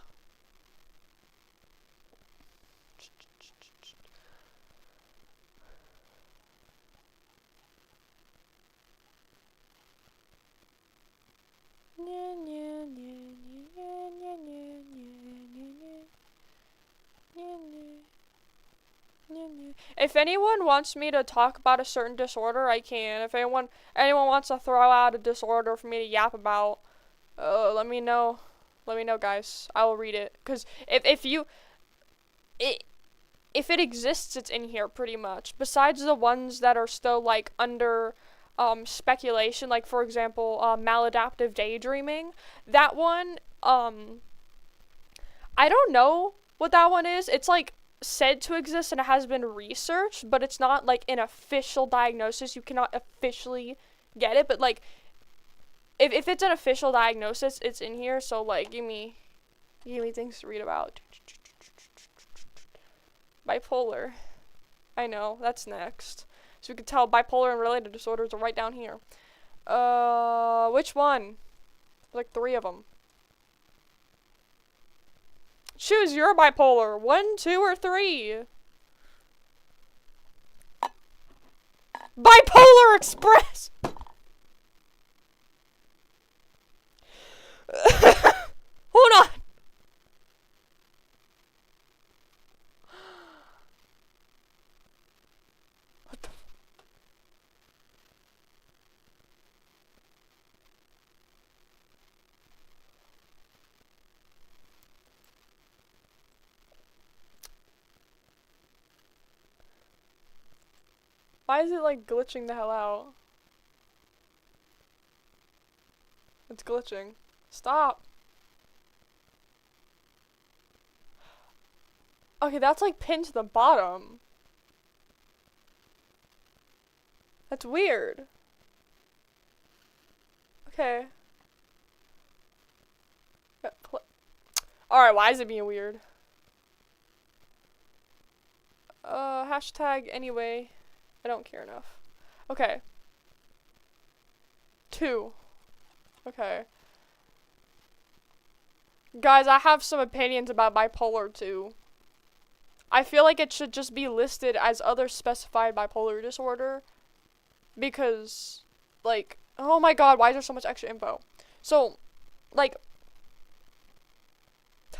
If anyone wants me to talk about a certain disorder, I can. If anyone wants to throw out a disorder for me to yap about, let me know. Let me know, guys. I will read it. Cause if it exists, it's in here pretty much. Besides the ones that are still like under speculation, like for example, maladaptive daydreaming. That one, I don't know what that one is. It's like said to exist and it has been researched, but it's not like an official diagnosis. You cannot officially get it, but like if it's an official diagnosis, it's in here. So like give me things to read about. Bipolar. I know, that's next. So we can tell bipolar and related disorders are right down here. Which one? Like 3 of them. Choose your bipolar. 1, 2, or 3. Bipolar Express! Hold on. What the? Why is it like glitching the hell out? It's glitching. Stop. Okay, that's like pinned to the bottom. That's weird. Okay. Alright, why is it being weird? Hashtag anyway. I don't care enough. Okay. 2. Okay. Guys, I have some opinions about bipolar 2. I feel like it should just be listed as other specified bipolar disorder. Because, like, oh my god, why is there so much extra info? So, like,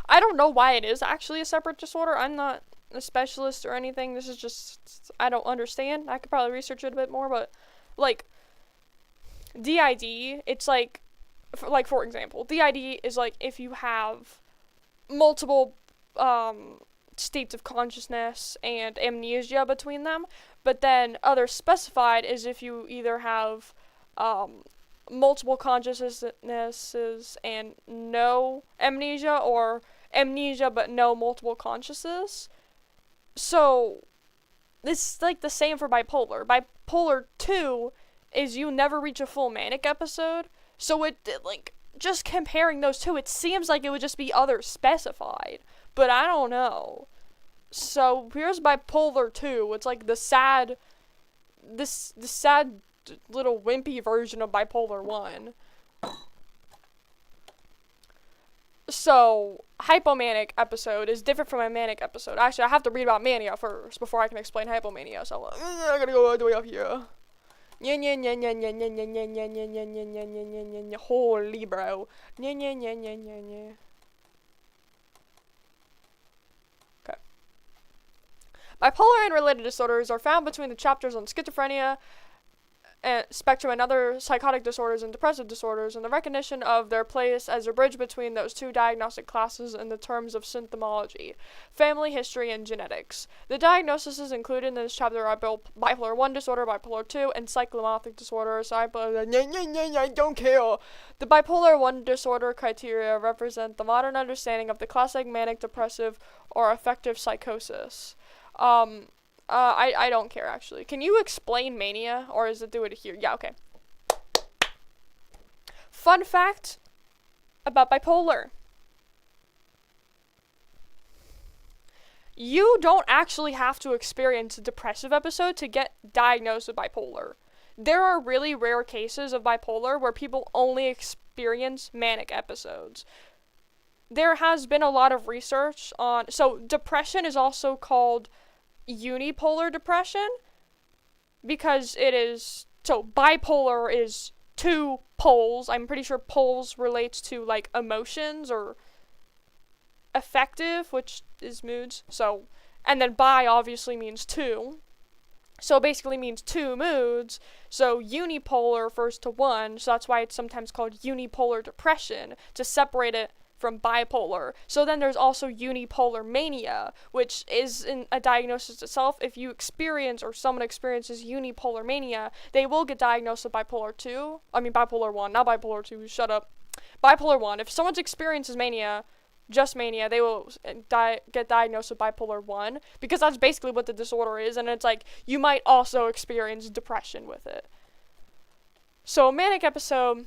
I don't know why it is actually a separate disorder. I'm not a specialist or anything. This is just, I don't understand. I could probably research it a bit more, but, like, DID, it's like, for example, DID is like if you have multiple states of consciousness and amnesia between them, but then other specified is if you either have multiple consciousnesses and no amnesia, or amnesia but no multiple consciousness. So this is like the same for bipolar. Bipolar 2 is you never reach a full manic episode. So like, just comparing those two, it seems like it would just be other specified. But I don't know. So here's bipolar 2. It's like the sad little wimpy version of bipolar 1. So, hypomanic episode is different from a manic episode. Actually, I have to read about mania first before I can explain hypomania. So, I gotta go all the way up here. Holy bro. Okay. Bipolar and related disorders are found between the chapters on schizophrenia, spectrum, and other psychotic disorders and depressive disorders, and the recognition of their place as a bridge between those two diagnostic classes in the terms of symptomology, family history, and genetics. The diagnoses included in this chapter are bipolar 1 disorder, bipolar 2, and cyclomorphic disorder. So I don't care. The bipolar 1 disorder criteria represent the modern understanding of the classic manic depressive or affective psychosis. I don't care, actually. Can you explain mania, or is it do it here? Yeah, okay. Fun fact about bipolar. You don't actually have to experience a depressive episode to get diagnosed with bipolar. There are really rare cases of bipolar where people only experience manic episodes. There has been a lot of research on... So, depression is also called unipolar depression, because it is, so bipolar is two poles. I'm pretty sure poles relates to like emotions, or affective, which is moods. So, and then bi obviously means two, so it basically means two moods. So unipolar refers to one, so that's why it's sometimes called unipolar depression, to separate it from bipolar. So then there's also unipolar mania, which is in a diagnosis itself. If you experience, or someone experiences unipolar mania, they will get diagnosed with bipolar 1, not bipolar 2, shut up. Bipolar 1. If someone experiences mania, just mania, they will get diagnosed with bipolar 1, because that's basically what the disorder is, and it's like, you might also experience depression with it. So a manic episode: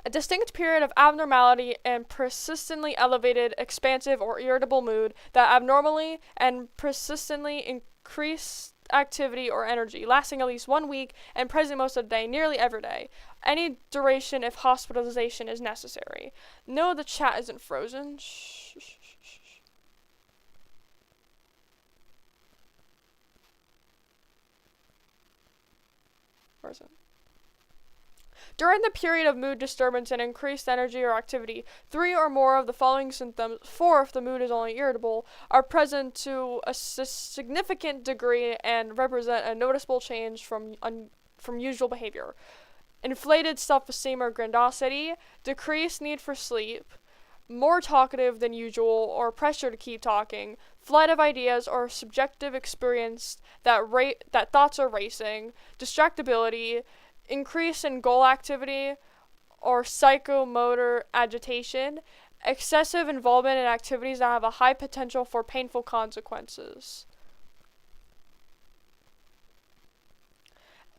a distinct period of abnormality and persistently elevated, expansive, or irritable mood that abnormally and persistently increase activity or energy, lasting at least 1 week and present most of the day, nearly every day. Any duration if hospitalization is necessary. No, the chat isn't frozen. Shh. Frozen. During the period of mood disturbance and increased energy or activity, 3 or more of the following symptoms, 4 if the mood is only irritable, are present to a significant degree and represent a noticeable change from usual behavior. Inflated self-esteem or grandiosity, decreased need for sleep, more talkative than usual or pressure to keep talking, flight of ideas or subjective experience that thoughts are racing, distractibility, increase in goal activity or psychomotor agitation, excessive involvement in activities that have a high potential for painful consequences.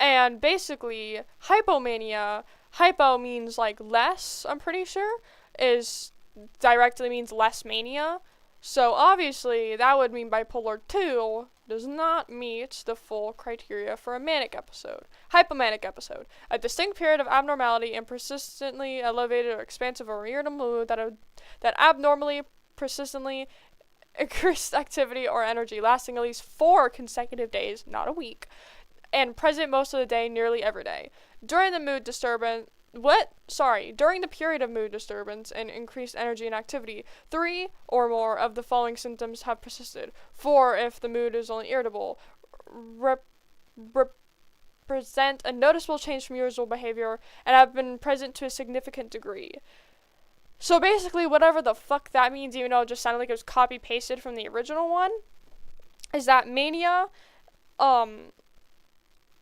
And basically, hypomania, hypo means like less, I'm pretty sure, is directly means less mania. So obviously, that would mean bipolar 2 does not meet the full criteria for a manic episode. Hypomanic episode: a distinct period of abnormality and persistently elevated or expansive or irritable mood that abnormally, persistently increased activity or energy, lasting at least 4 consecutive days, not a week, and present most of the day, nearly every day. During the period of mood disturbance and increased energy and activity, 3 or more of the following symptoms have persisted. 4 if the mood is only irritable. Represent a noticeable change from usual behavior and have been present to a significant degree. So basically, whatever the fuck that means, even though it just sounded like it was copy-pasted from the original one, is that mania,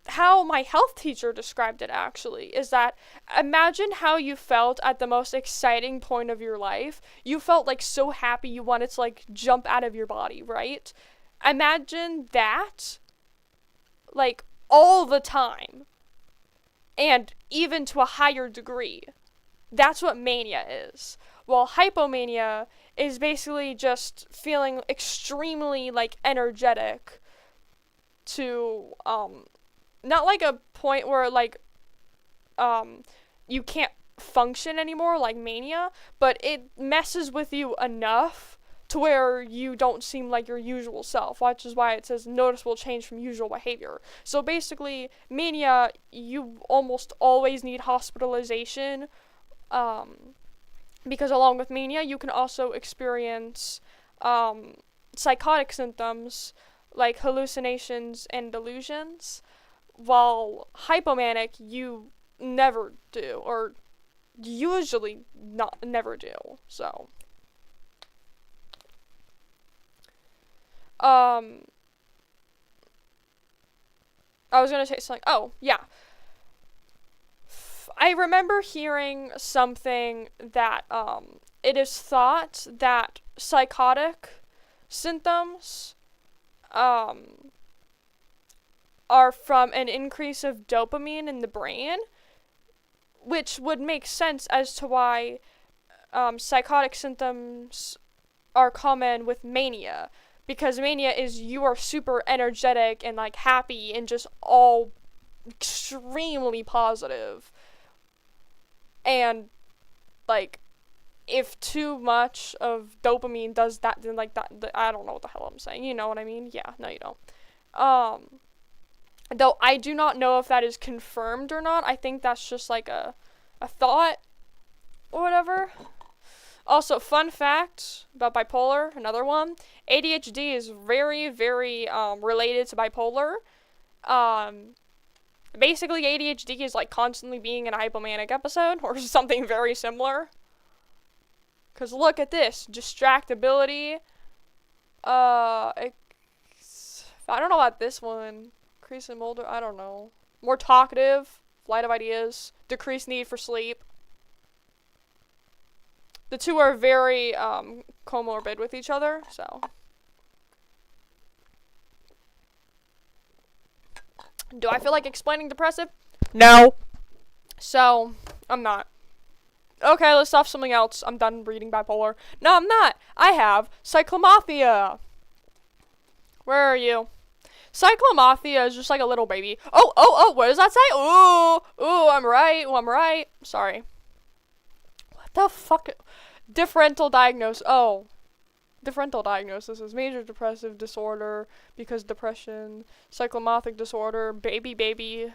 how my health teacher described it, actually, is that imagine how you felt at the most exciting point of your life. You felt like so happy you wanted to like jump out of your body, right? Imagine that like all the time. and even to a higher degree. That's what mania is. While hypomania is basically just feeling extremely, like, energetic to, not like a point where, like, you can't function anymore, like mania, but it messes with you enough to where you don't seem like your usual self, which is why it says noticeable change from usual behavior. So basically, mania, you almost always need hospitalization, because along with mania, you can also experience psychotic symptoms like hallucinations and delusions, while hypomanic, you never do, or usually never do. So I was gonna say something. Oh, yeah. I remember hearing something that it is thought that psychotic symptoms are from an increase of dopamine in the brain, which would make sense as to why psychotic symptoms are common with mania, because mania is you are super energetic and, like, happy and just all extremely positive. And, like, if too much of dopamine does that, then, like, I don't know what the hell I'm saying. You know what I mean? Yeah, no, you don't. Though I do not know if that is confirmed or not. I think that's just, like, a thought or whatever. Also, fun fact about bipolar, another one. ADHD is very, very related to bipolar. Basically, ADHD is like constantly being in a hypomanic episode or something very similar. Because look at this. Distractibility. I don't know about this one. Increase in older, I don't know. More talkative. Flight of ideas. Decreased need for sleep. The two are very comorbid with each other, so. Do I feel like explaining depressive? No. So, I'm not. Okay, let's stop something else. I'm done reading bipolar. No, I'm not. I have cyclomathia. Where are you? Cyclomathia is just like a little baby. Oh, what does that say? Ooh, I'm right. Sorry. What the fuck? Differential diagnosis. Oh. Differential diagnosis is major depressive disorder because depression, cyclomathic disorder, baby, bipolar,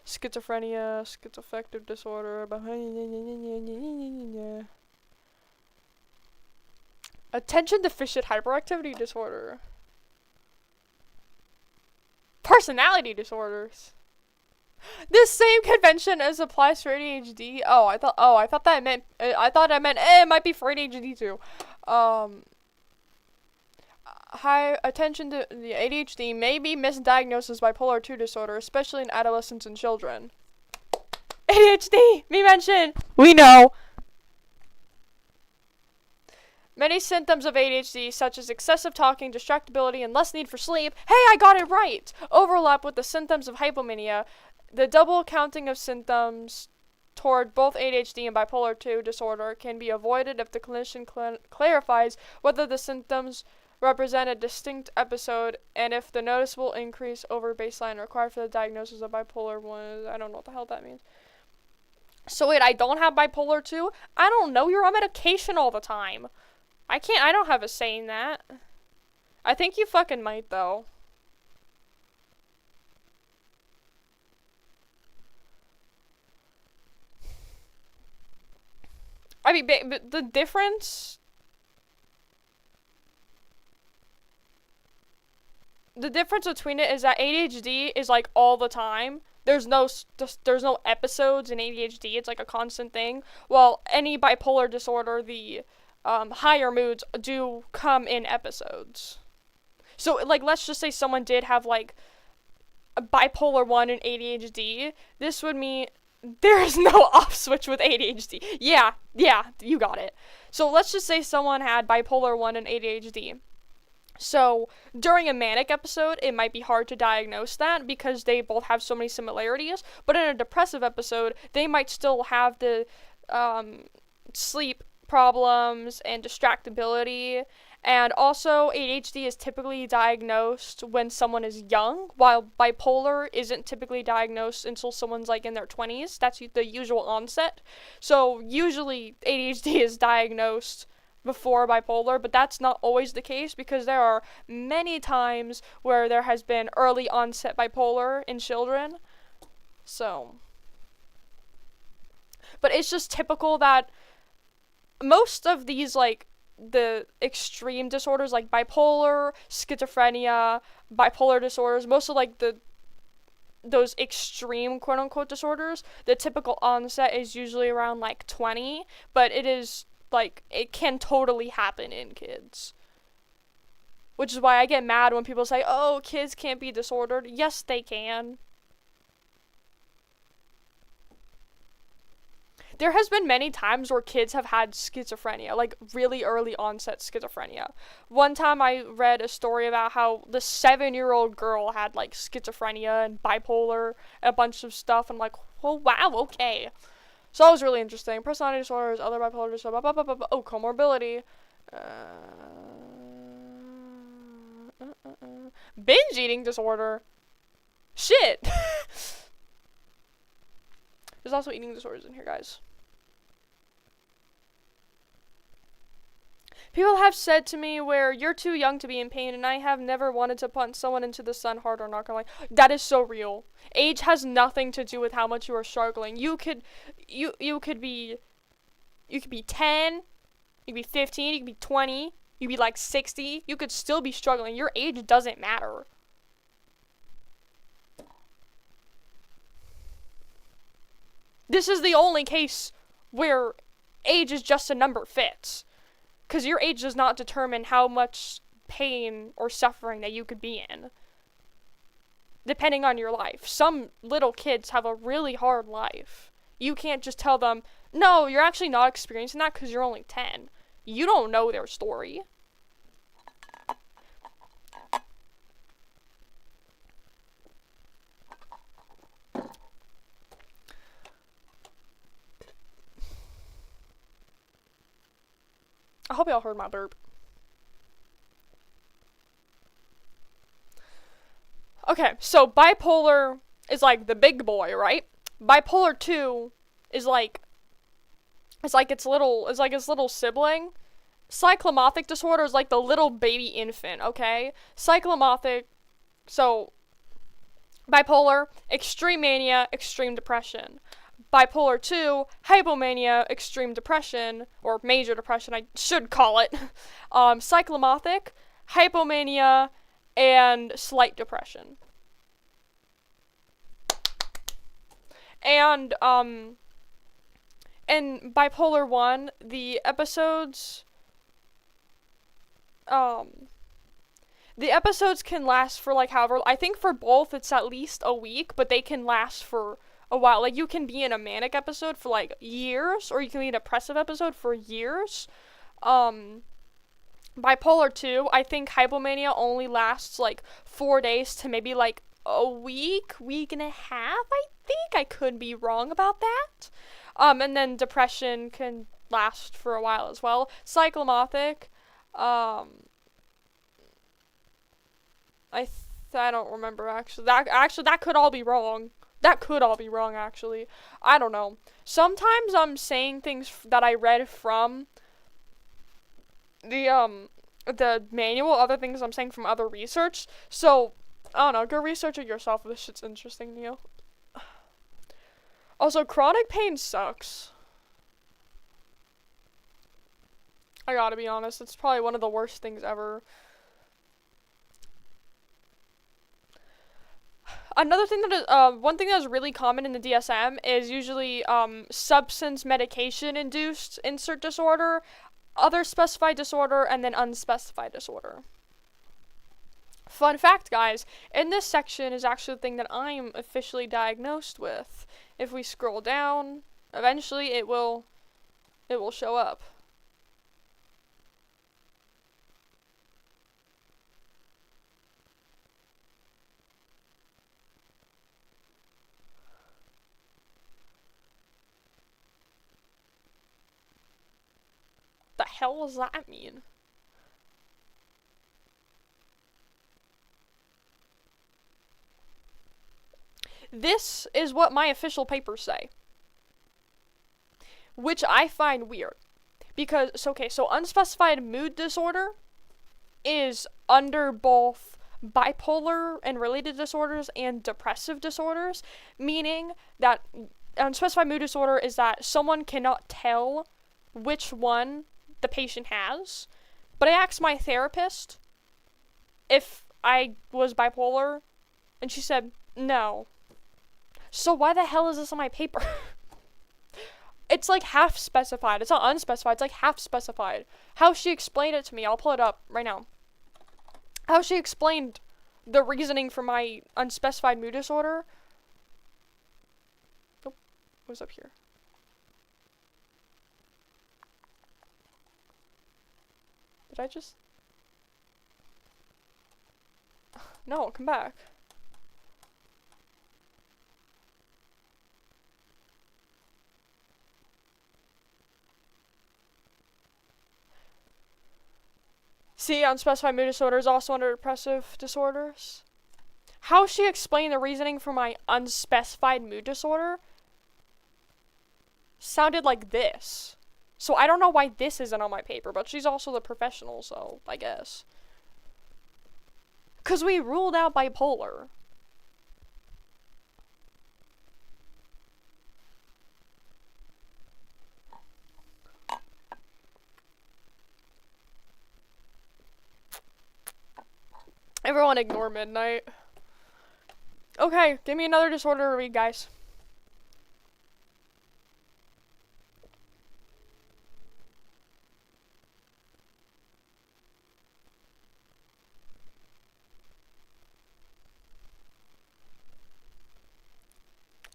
schizophrenia, schizoaffective disorder, attention deficit hyperactivity disorder, personality disorders. This same convention as applies for ADHD. I thought that meant it might be for ADHD too. High attention to the ADHD may be misdiagnosed as bipolar 2 disorder, especially in adolescents and children. ADHD, me mention. We know. Many symptoms of ADHD, such as excessive talking, distractibility, and less need for sleep, hey, I got it right, overlap with the symptoms of hypomania. The double counting of symptoms toward both ADHD and bipolar 2 disorder can be avoided if the clinician clarifies whether the symptoms represent a distinct episode and if the noticeable increase over baseline required for the diagnosis of bipolar 1. I don't know what the hell that means. So wait, I don't have bipolar 2? I don't know, you're on medication all the time. I don't have a say in that. I think you fucking might, though. I mean, but the difference between it is that ADHD is like all the time. There's no episodes in ADHD. It's like a constant thing. While any bipolar disorder, the higher moods do come in episodes. So, like, let's just say someone did have like a bipolar 1 and ADHD. This would mean there's no off switch with ADHD. Yeah, you got it. So let's just say someone had bipolar 1 and ADHD. So during a manic episode, it might be hard to diagnose that because they both have so many similarities. But in a depressive episode, they might still have the sleep problems and distractibility. And also, ADHD is typically diagnosed when someone is young, while bipolar isn't typically diagnosed until someone's like in their 20s. That's the usual onset. So usually ADHD is diagnosed before bipolar, but that's not always the case because there are many times where there has been early onset bipolar in children. So, but it's just typical that most of these, like, the extreme disorders like bipolar, schizophrenia, bipolar disorders, most of like those extreme quote unquote disorders, the typical onset is usually around like 20, but it is like, it can totally happen in kids. Which is why I get mad when people say, oh, kids can't be disordered. Yes, they can. There has been many times where kids have had schizophrenia, like really early onset schizophrenia. One time I read a story about how the 7-year-old girl had like schizophrenia and bipolar, a bunch of stuff. I'm like, oh wow, okay. So that was really interesting. Personality disorders, other bipolar disorders, oh, comorbidity. Binge eating disorder. Shit. There's also eating disorders in here, guys. People have said to me where you're too young to be in pain, and I have never wanted to punch someone into the sun harder, not gonna lie. That is so real. Age has nothing to do with how much you are struggling. You could be 10, you could be 15, you could be 20, you could be like 60, you could still be struggling. Your age doesn't matter. This is the only case where age is just a number fits. Because your age does not determine how much pain or suffering that you could be in. Depending on your life. Some little kids have a really hard life. You can't just tell them, no, you're actually not experiencing that because you're only 10. You don't know their story. I hope y'all heard my burp. Okay, so bipolar is like the big boy, right? Bipolar 2 is like its little sibling. Cyclomorphic disorder is like the little baby infant, okay? Cyclomorphic, so bipolar, extreme mania, extreme depression. Bipolar 2, hypomania, extreme depression, or major depression, I should call it. Cyclomorphic, hypomania, and slight depression. And, in bipolar 1, the episodes can last for like however, I think for both it's at least a week, but they can last for a while. Like, you can be in a manic episode for like years, or you can be in a depressive episode for years. Bipolar 2, I think hypomania only lasts like 4 days to maybe like a week and a half, I think. I could be wrong about that. And then depression can last for a while as well. Cyclomorphic, I don't remember actually. That could all be wrong. That could all be wrong, actually. I don't know. Sometimes I'm saying things that I read from the manual, other things I'm saying from other research. So, I don't know, go research it yourself if this shit's interesting to you. Also, chronic pain sucks. I gotta be honest, it's probably one of the worst things ever. Another thing that is, one thing that's really common in the DSM is usually, substance medication induced insert disorder, other specified disorder, and then unspecified disorder. Fun fact, guys, in this section is actually the thing that I'm officially diagnosed with. If we scroll down, eventually it will show up. hell does that mean? This is what my official papers say. Which I find weird. Because, so unspecified mood disorder is under both bipolar and related disorders and depressive disorders, meaning that unspecified mood disorder is that someone cannot tell which one the patient has. But I asked my therapist if I was bipolar, and she said, no. So why the hell is this on my paper? It's like half specified. It's not unspecified. It's like half specified. How she explained it to me, I'll pull it up right now. How she explained the reasoning for my unspecified mood disorder. Oh, what's up here? Did I just... No, come back. See, unspecified mood disorder is also under depressive disorders. How she explained the reasoning for my unspecified mood disorder sounded like this. So I don't know why this isn't on my paper, but she's also the professional, so I guess. 'Cause we ruled out bipolar. Everyone ignore midnight. Okay, give me another disorder to read, guys.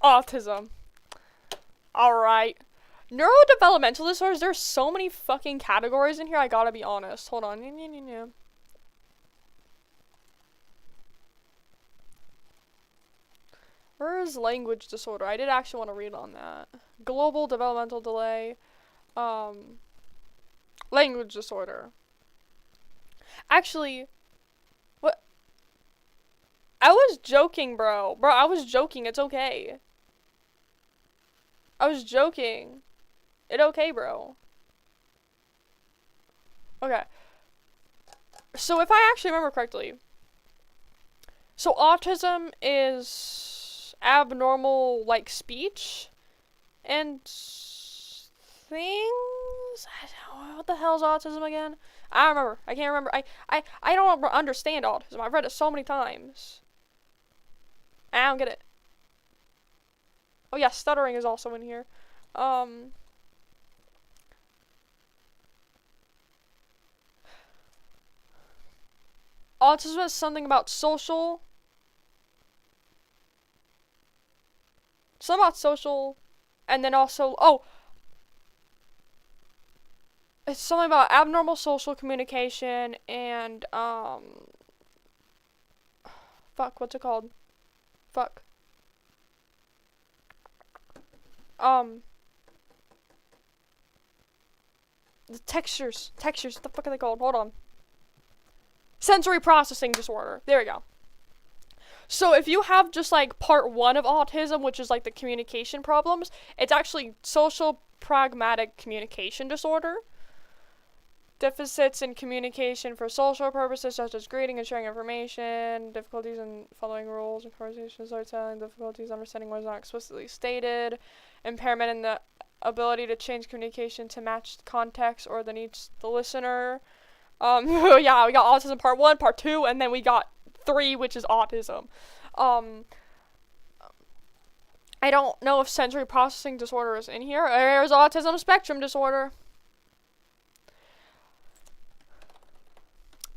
Autism. Alright. Neurodevelopmental disorders, there's so many fucking categories in here, I gotta be honest. Hold on. Where is language disorder? I did actually want to read on that. Global developmental delay. Language disorder. Actually, what? I was joking, bro. Bro, I was joking. It's okay. I was joking. It okay, bro. Okay. So if I actually remember correctly, so autism is abnormal, like, speech and things. What the hell is autism again? I don't remember. I can't remember. I don't understand autism. I've read it so many times. I don't get it. Oh yeah, stuttering is also in here. Autism is something about social. Something about social, and then also, it's something about abnormal social communication and, fuck, what's it called? Fuck. The textures, what the fuck are they called? Hold on. Sensory processing disorder. There we go. So if you have just like part 1 of autism, which is like the communication problems, it's actually social pragmatic communication disorder. Deficits in communication for social purposes such as greeting and sharing information, difficulties in following rules and conversations, storytelling, difficulties understanding what is not explicitly stated, impairment in the ability to change communication to match context or the needs of the listener. Yeah, we got autism part 1, part 2, and then we got 3, which is autism. I don't know if sensory processing disorder is in here. There's autism spectrum disorder.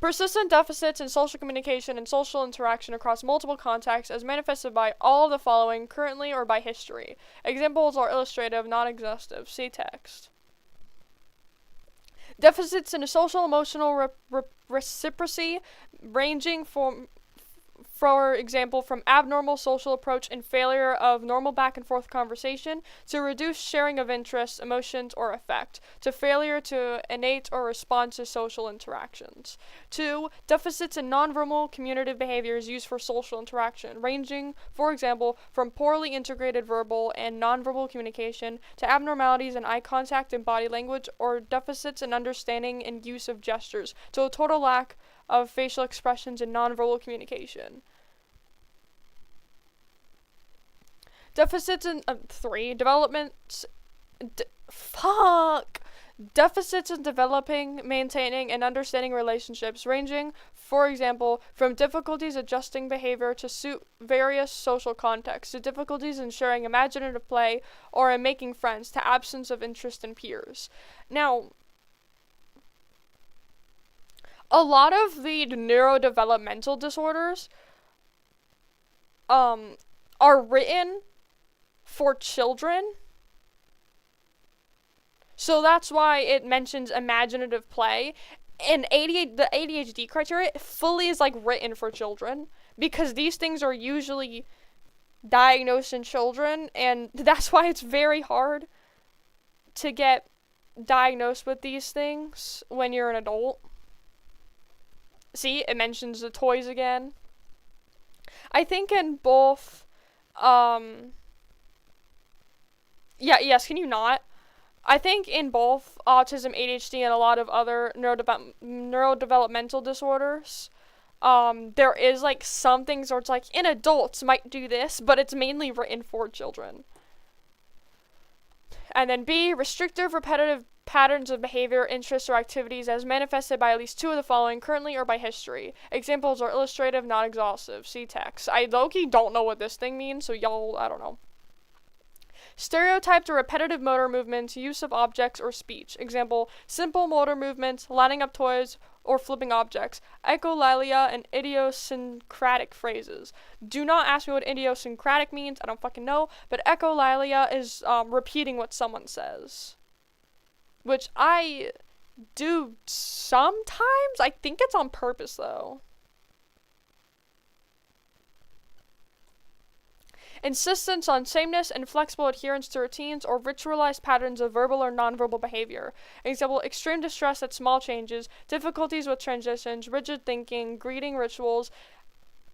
Persistent deficits in social communication and social interaction across multiple contexts as manifested by all of the following currently or by history. Examples are illustrative, not exhaustive. See text. Deficits in social emotional reciprocity ranging from for example, from abnormal social approach and failure of normal back and forth conversation, to reduced sharing of interests, emotions, or affect, to failure to innate or respond to social interactions. 2. Deficits in nonverbal communicative behaviors used for social interaction, ranging, for example, from poorly integrated verbal and nonverbal communication to abnormalities in eye contact and body language, or deficits in understanding and use of gestures, to a total lack of facial expressions and nonverbal communication. Deficits in 3. Deficits in developing, maintaining, and understanding relationships, ranging, for example, from difficulties adjusting behavior to suit various social contexts, to difficulties in sharing imaginative play or in making friends, to absence of interest in peers. Now, a lot of the neurodevelopmental disorders are written for children. So that's why it mentions imaginative play. And the ADHD criteria fully is like written for children, because these things are usually diagnosed in children, and that's why it's very hard to get diagnosed with these things when you're an adult. See, it mentions the toys again. I think in both, yes, can you not? I think in both autism, ADHD, and a lot of other neurodevelopmental disorders, there is like some things where it's like, in adults might do this, but it's mainly written for children. And then B, restrictive, repetitive patterns of behavior, interests, or activities as manifested by at least 2 of the following, currently or by history. Examples are illustrative, not exhaustive. See text. I low-key don't know what this thing means, so y'all, I don't know. Stereotyped or repetitive motor movements, use of objects or speech. Example, simple motor movements, lining up toys, or flipping objects. Echolalia and idiosyncratic phrases. Do not ask me what idiosyncratic means, I don't fucking know, but echolalia is repeating what someone says. Which I do sometimes. I think it's on purpose, though. Insistence on sameness and flexible adherence to routines or ritualized patterns of verbal or nonverbal behavior. Example, extreme distress at small changes, difficulties with transitions, rigid thinking, greeting rituals,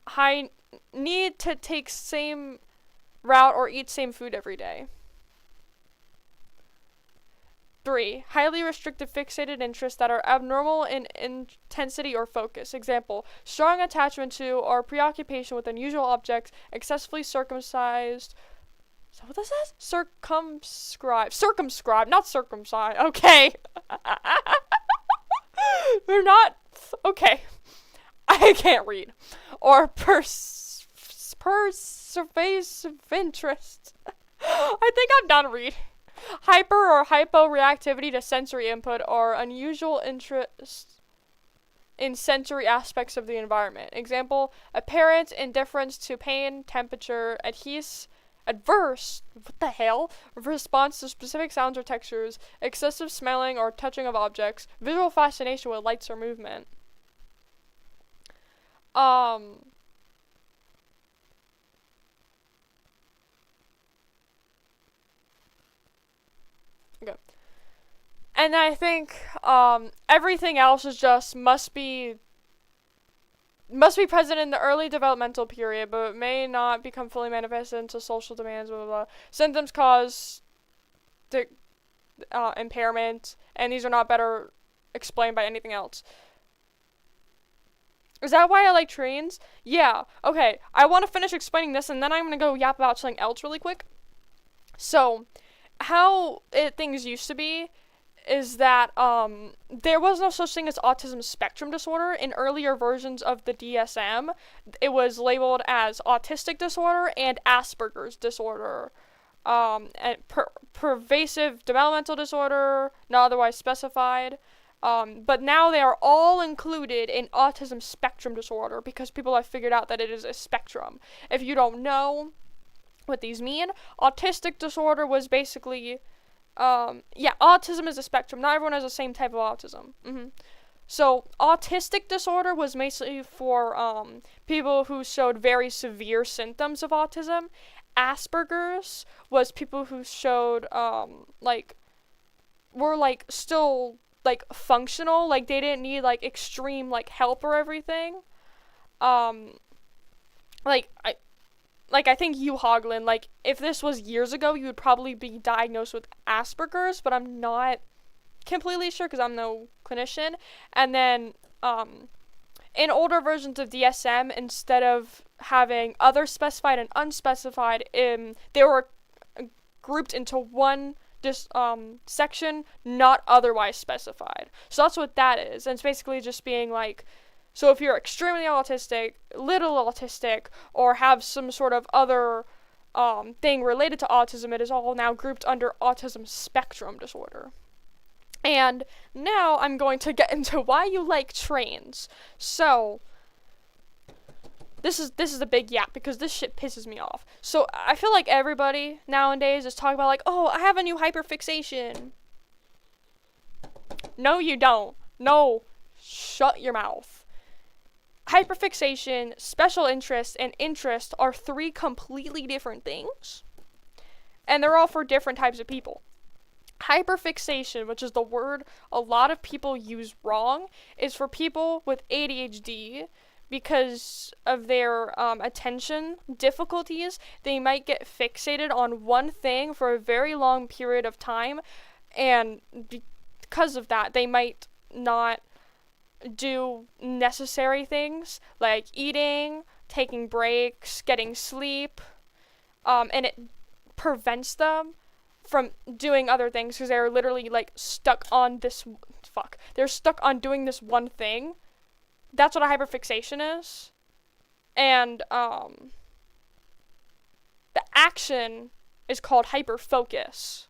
high need to take same route or eat same food every day. 3. Highly restrictive fixated interests that are abnormal in intensity or focus. Example, strong attachment to or preoccupation with unusual objects, excessively circumcised. Is that what this says? Circumscribed, not circumcised. Okay. We're not. Okay. I can't read. Or pervasive interest. I think I'm done reading. Hyper or hyporeactivity to sensory input or unusual interest in sensory aspects of the environment. Example, apparent indifference to pain, temperature, adverse, what the hell, response to specific sounds or textures, excessive smelling or touching of objects, visual fascination with lights or movement. Okay. And I think everything else is just must be present in the early developmental period, but may not become fully manifested until social demands, blah, blah, blah. Symptoms cause the impairment, and these are not better explained by anything else. Is that why I like trains? Yeah. Okay, I want to finish explaining this, and then I'm going to go yap about something else really quick. So, how things used to be is that there was no such thing as autism spectrum disorder. In earlier versions of the DSM, it was labeled as autistic disorder and Asperger's disorder, and pervasive developmental disorder, not otherwise specified. But now they are all included in autism spectrum disorder because people have figured out that it is a spectrum. If you don't know what these mean, autistic disorder was basically, autism is a spectrum. Not everyone has the same type of autism. So autistic disorder was mainly for people who showed very severe symptoms of autism. Asperger's was people who showed were like still like functional, like they didn't need like extreme like help or everything. Um like I think 𝓢𝓸𝓬𝓲𝓪𝓵𝓼, like if this was years ago, you would probably be diagnosed with Asperger's, but I'm not completely sure because I'm no clinician. And then in older versions of DSM, instead of having other specified and unspecified, they were grouped into one section, not otherwise specified. So that's what that is. And it's basically just being like, so if you're extremely autistic, little autistic, or have some sort of other thing related to autism, it is all now grouped under autism spectrum disorder. And now I'm going to get into why you like trains. So this is a big yap because this shit pisses me off. So I feel like everybody nowadays is talking about like, oh, I have a new hyperfixation. No, you don't. No, shut your mouth. Hyperfixation, special interest, and interest are three completely different things. And they're all for different types of people. Hyperfixation, which is the word a lot of people use wrong, is for people with ADHD. Because of their attention difficulties, they might get fixated on one thing for a very long period of time, and because of that, they might not do necessary things like eating, taking breaks, getting sleep, and it prevents them from doing other things because they're literally like stuck on this they're stuck on doing this one thing. That's what a hyperfixation is. And the action is called hyperfocus.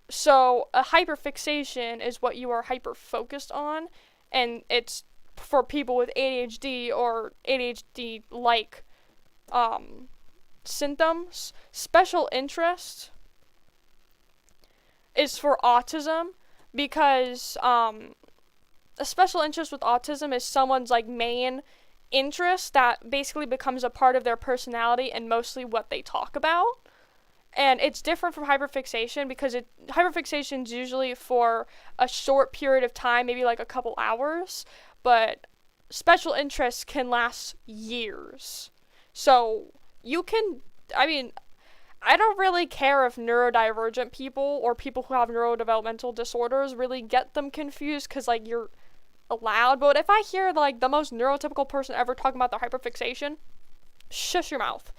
So a hyperfixation is what you are hyperfocused on, and it's for people with ADHD or ADHD-like symptoms. Special interest is for autism because a special interest with autism is someone's like main interest that basically becomes a part of their personality and mostly what they talk about. And it's different from hyperfixation because hyperfixation is usually for a short period of time, maybe like a couple hours, but special interests can last years. So you can, I don't really care if neurodivergent people or people who have neurodevelopmental disorders really get them confused because like you're allowed, but if I hear like the most neurotypical person ever talking about their hyperfixation, shush your mouth.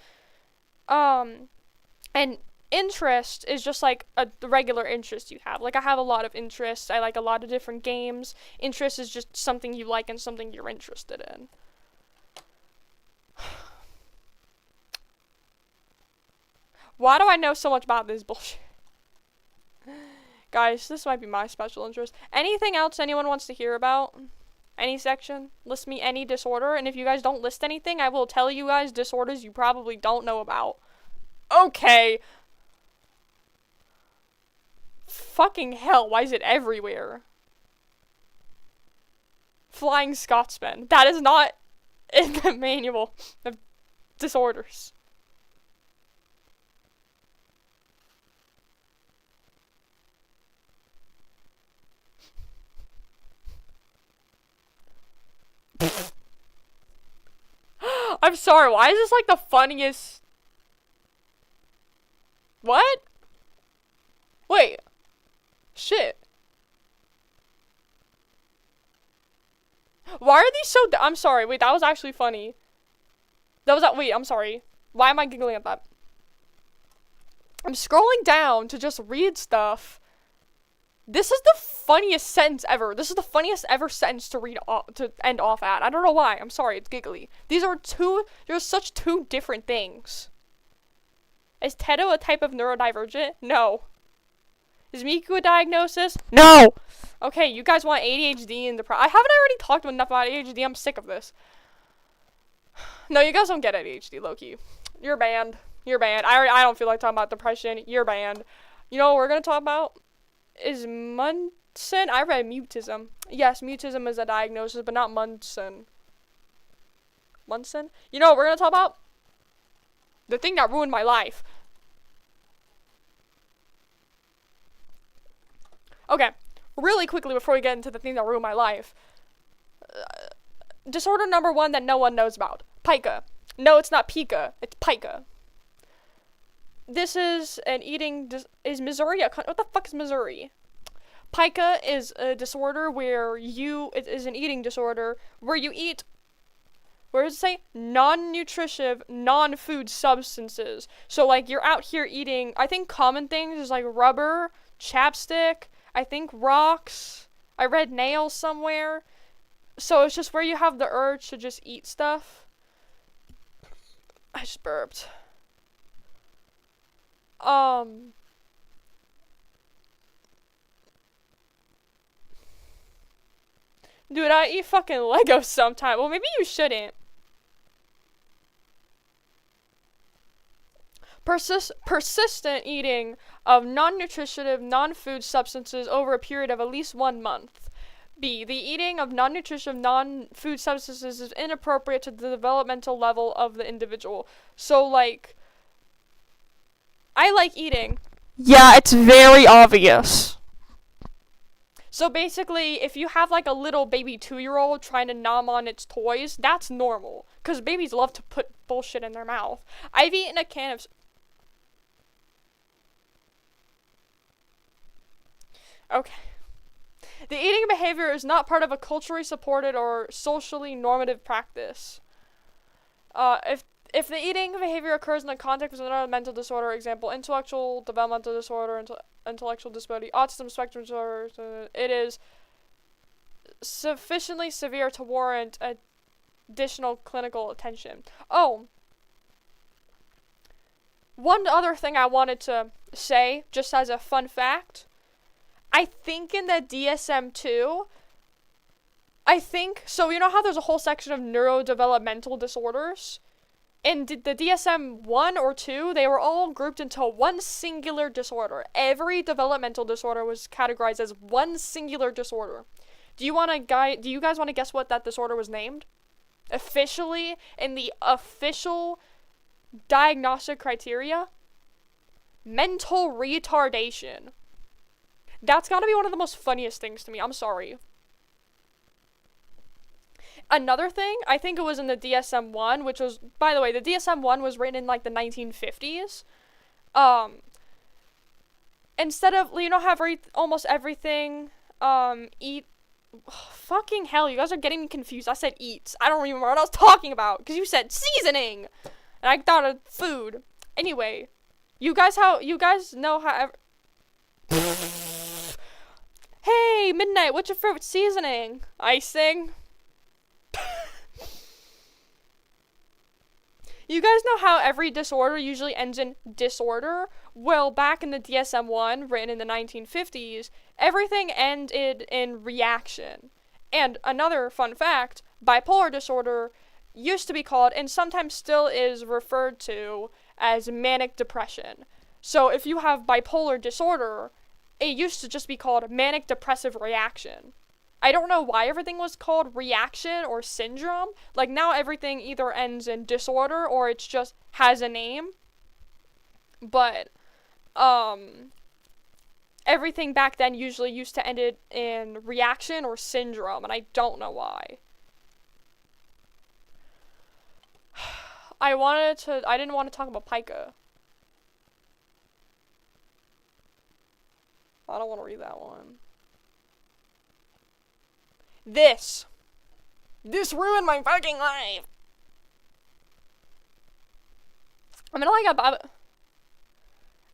And interest is just like the regular interest you have. Like I have a lot of interests. I like a lot of different games. Interest is just something you like and something you're interested in. Why do I know so much about this bullshit? Guys, this might be my special interest. Anything else anyone wants to hear about? Any section? List me any disorder, and if you guys don't list anything, I will tell you guys disorders you probably don't know about. Okay. Fucking hell, why is it everywhere? Flying Scotsman. That is not in the manual of disorders. I'm sorry, why is this like the funniest? What? Wait. Shit. Why are these so I'm sorry, wait, that was actually funny. Wait, I'm sorry. Why am I giggling at that? I'm scrolling down to just read stuff. This is the funniest sentence ever. This is the funniest ever sentence to read to end off at. I don't know why. I'm sorry, it's giggly. They're such two different things. Is Teto a type of neurodivergent? No. Is Miku a diagnosis? No! Okay, you guys want ADHD and depression. I haven't already talked enough about ADHD. I'm sick of this. No, you guys don't get ADHD, Loki. You're banned. You're banned. I don't feel like talking about depression. You're banned. You know what we're gonna talk about? Is Munson? I read mutism. Yes, mutism is a diagnosis, but not Munson. Munson? You know what we're gonna talk about? The thing that ruined my life. Okay, really quickly before we get into the thing that ruined my life. Disorder number 1 that no one knows about. Pica. No, it's not pica. It's pica. This is an eating... is Missouri a... what the fuck is Missouri? Pica is a disorder where it is an eating disorder where you eat... where does it say? Non-nutritive, non-food substances. So, like, you're out here eating... I think common things is, like, rubber, chapstick, I think rocks. I read nails somewhere. So it's just where you have the urge to just eat stuff. I just burped. Dude, I eat fucking Legos sometime. Well, maybe you shouldn't. Persistent eating of non-nutritive, non-food substances over a period of at least 1 month. B. The eating of non-nutritive, non-food substances is inappropriate to the developmental level of the individual. So, like, I like eating. Yeah, it's very obvious. So basically, if you have like a little baby 2-year-old trying to nom on its toys, that's normal. Because babies love to put bullshit in their mouth. I've eaten a can of... Okay. The eating behavior is not part of a culturally supported or socially normative practice. If the eating behavior occurs in the context of another mental disorder, example, intellectual developmental disorder, intellectual disability, autism spectrum disorder, it is sufficiently severe to warrant additional clinical attention. Oh, one other thing I wanted to say, just as a fun fact, I think in the DSM-2, so you know how there's a whole section of neurodevelopmental disorders? In the DSM-1 or 2, they were all grouped into one singular disorder. Every developmental disorder was categorized as one singular disorder. Do you guys want to guess what that disorder was named? Officially, in the official diagnostic criteria? Mental retardation. That's gotta be one of the most funniest things to me. I'm sorry. Another thing, I think it was in the DSM-1, which was, by the way, the DSM-1 was written in, like, the 1950s. Instead of, you know how almost everything, fucking hell, you guys are getting me confused. I said eats. I don't remember what I was talking about, because you said seasoning, and I thought of food. Anyway, you guys know how Hey, Midnight, what's your favorite seasoning? Icing? You guys know how every disorder usually ends in disorder? Well, back in the DSM-1, written in the 1950s, everything ended in reaction. And another fun fact, bipolar disorder used to be called, and sometimes still is referred to, as manic depression. So if you have bipolar disorder, it used to just be called manic depressive reaction. I don't know why everything was called reaction or syndrome. Like, now everything either ends in disorder or it's just has a name. But, everything back then usually used to end it in reaction or syndrome, and I don't know why. I didn't want to talk about pica. I don't want to read that one. This ruined my fucking life.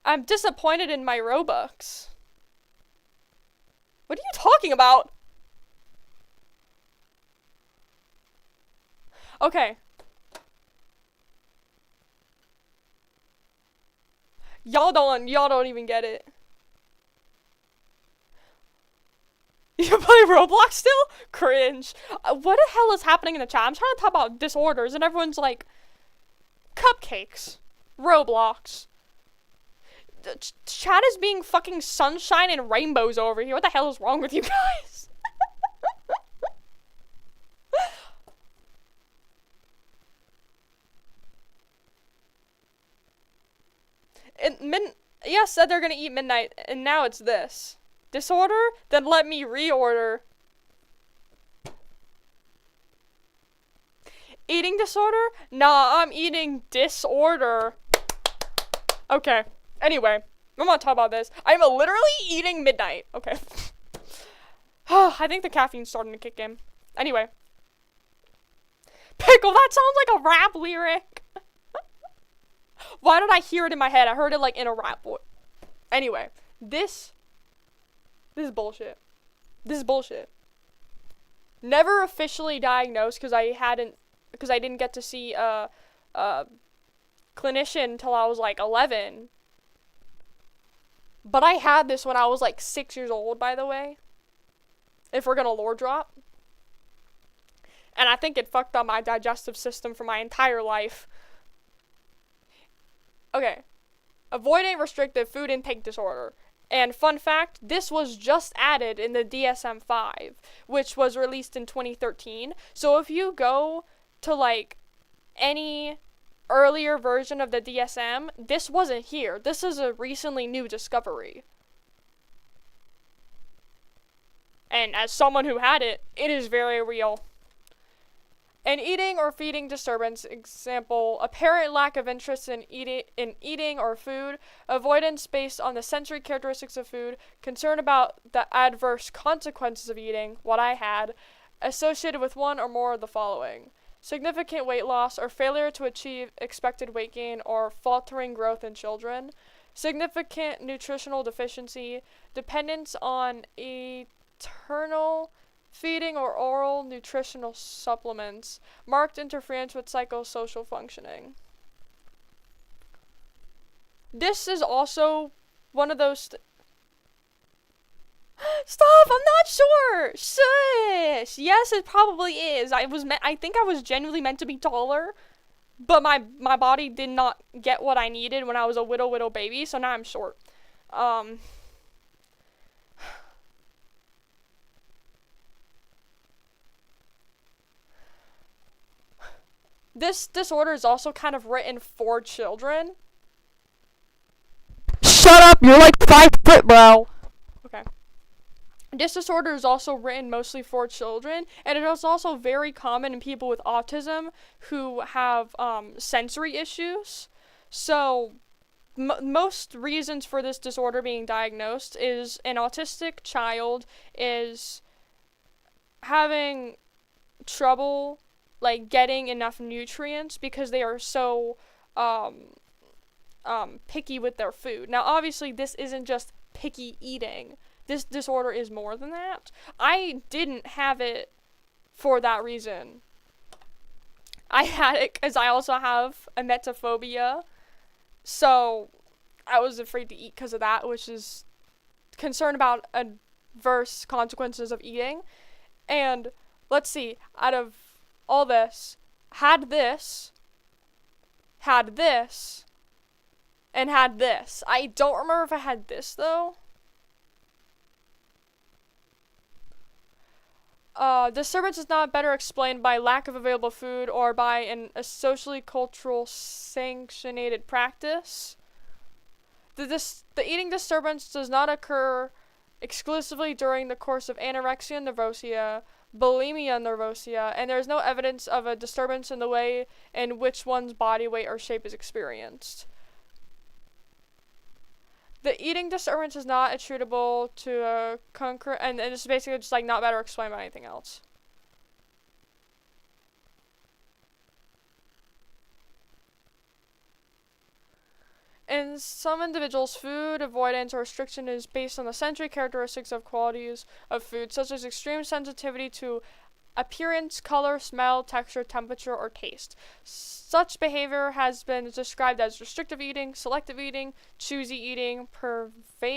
I'm disappointed in my Robux. What are you talking about? Okay. Y'all don't even get it. You play Roblox still? Cringe. What the hell is happening in the chat? I'm trying to talk about disorders and everyone's like, cupcakes. Roblox. Chat is being fucking sunshine and rainbows over here. What the hell is wrong with you guys? Yes, said they're gonna eat midnight, and now it's this. Disorder? Then let me reorder. Eating disorder? Nah, I'm eating disorder. Okay. Anyway, I'm gonna talk about this. I'm literally eating midnight. Okay. I think the caffeine's starting to kick in. Anyway. Pickle, that sounds like a rap lyric. Why did I hear it in my head? I heard it like in a rap voice. Anyway, this is bullshit. This is bullshit. Never officially diagnosed because I didn't get to see a clinician until I was like 11. But I had this when I was like 6 years old, by the way. If we're gonna lore drop. And I think it fucked up my digestive system for my entire life. Okay. Avoidant restrictive food intake disorder. And fun fact, this was just added in the DSM-5, which was released in 2013. So if you go to like any earlier version of the DSM, this wasn't here. This is a recently new discovery. And as someone who had it, it is very real. An eating or feeding disturbance, example, apparent lack of interest in eating or food, avoidance based on the sensory characteristics of food, concern about the adverse consequences of eating, what I had, associated with one or more of the following: significant weight loss or failure to achieve expected weight gain or faltering growth in children, significant nutritional deficiency, dependence on eternal feeding or oral nutritional supplements, marked interference with psychosocial functioning. This is also one of those Stop! I'm not sure! Shush! Yes, it probably is. I think I was genuinely meant to be taller, but my body did not get what I needed when I was a little baby, so now I'm short. This disorder is also kind of written for children. Shut up! You're like 5 foot, bro. Okay. This disorder is also written mostly for children, and it is also very common in people with autism who have sensory issues. So, most reasons for this disorder being diagnosed is an autistic child is having trouble like getting enough nutrients because they are so picky with their food. Now, obviously, this isn't just picky eating. This disorder is more than that. I didn't have it for that reason. I had it because I also have emetophobia, so I was afraid to eat because of that, which is concern about adverse consequences of eating. And let's see, out of all this, had this, and had this. I don't remember if I had this, though. Disturbance is not better explained by lack of available food or by a socially cultural sanctionated practice. The eating disturbance does not occur exclusively during the course of anorexia nervosa, bulimia nervosa, and there is no evidence of a disturbance in the way in which one's body weight or shape is experienced. The eating disturbance is not attributable to a concurrent, and it's basically just like not better explained by anything else. In some individuals, food avoidance or restriction is based on the sensory characteristics of qualities of food, such as extreme sensitivity to appearance, color, smell, texture, temperature, or taste. Such behavior has been described as restrictive eating, selective eating, choosy eating, perseverant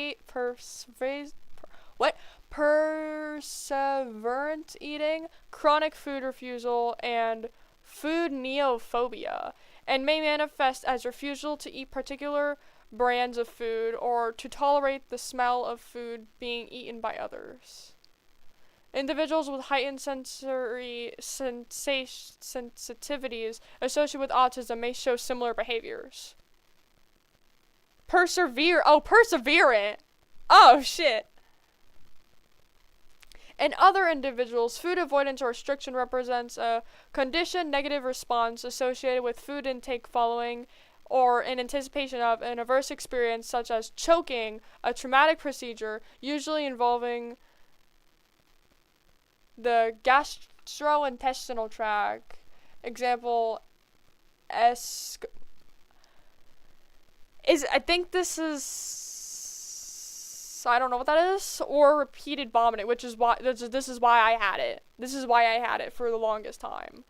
eating, chronic food refusal, and food neophobia, and may manifest as refusal to eat particular brands of food, or to tolerate the smell of food being eaten by others. Individuals with heightened sensory sensitivities associated with autism may show similar behaviors. Perseverant. Oh, shit. In other individuals, food avoidance or restriction represents a conditioned negative response associated with food intake following or in anticipation of an adverse experience such as choking, a traumatic procedure, usually involving the gastrointestinal tract. Example, I think this is, I don't know what that is, or repeated vomiting, which is why, this is why I had it. This is why I had it for the longest time.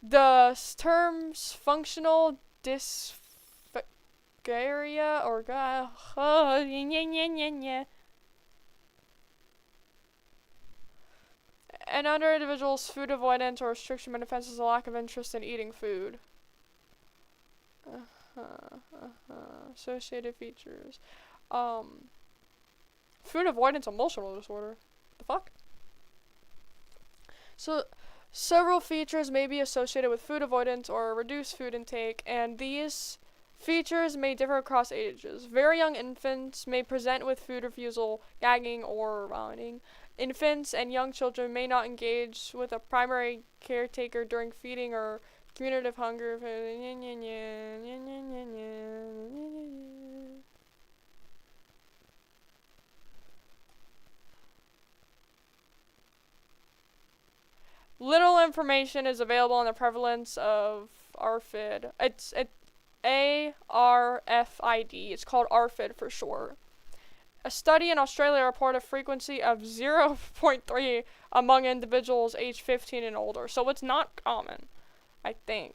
The terms functional dysphagia or and under individuals, food avoidance or restriction manifests as a lack of interest in eating food. Associated features. Food avoidance emotional disorder. The fuck? So, several features may be associated with food avoidance or reduced food intake, and these features may differ across ages. Very young infants may present with food refusal, gagging, or vomiting. Infants and young children may not engage with a primary caretaker during feeding or communicative hunger. Little information is available on the prevalence of ARFID. It's ARFID. It's called ARFID for short. A study in Australia reported a frequency of 0.3 among individuals aged 15 and older. So it's not common, I think.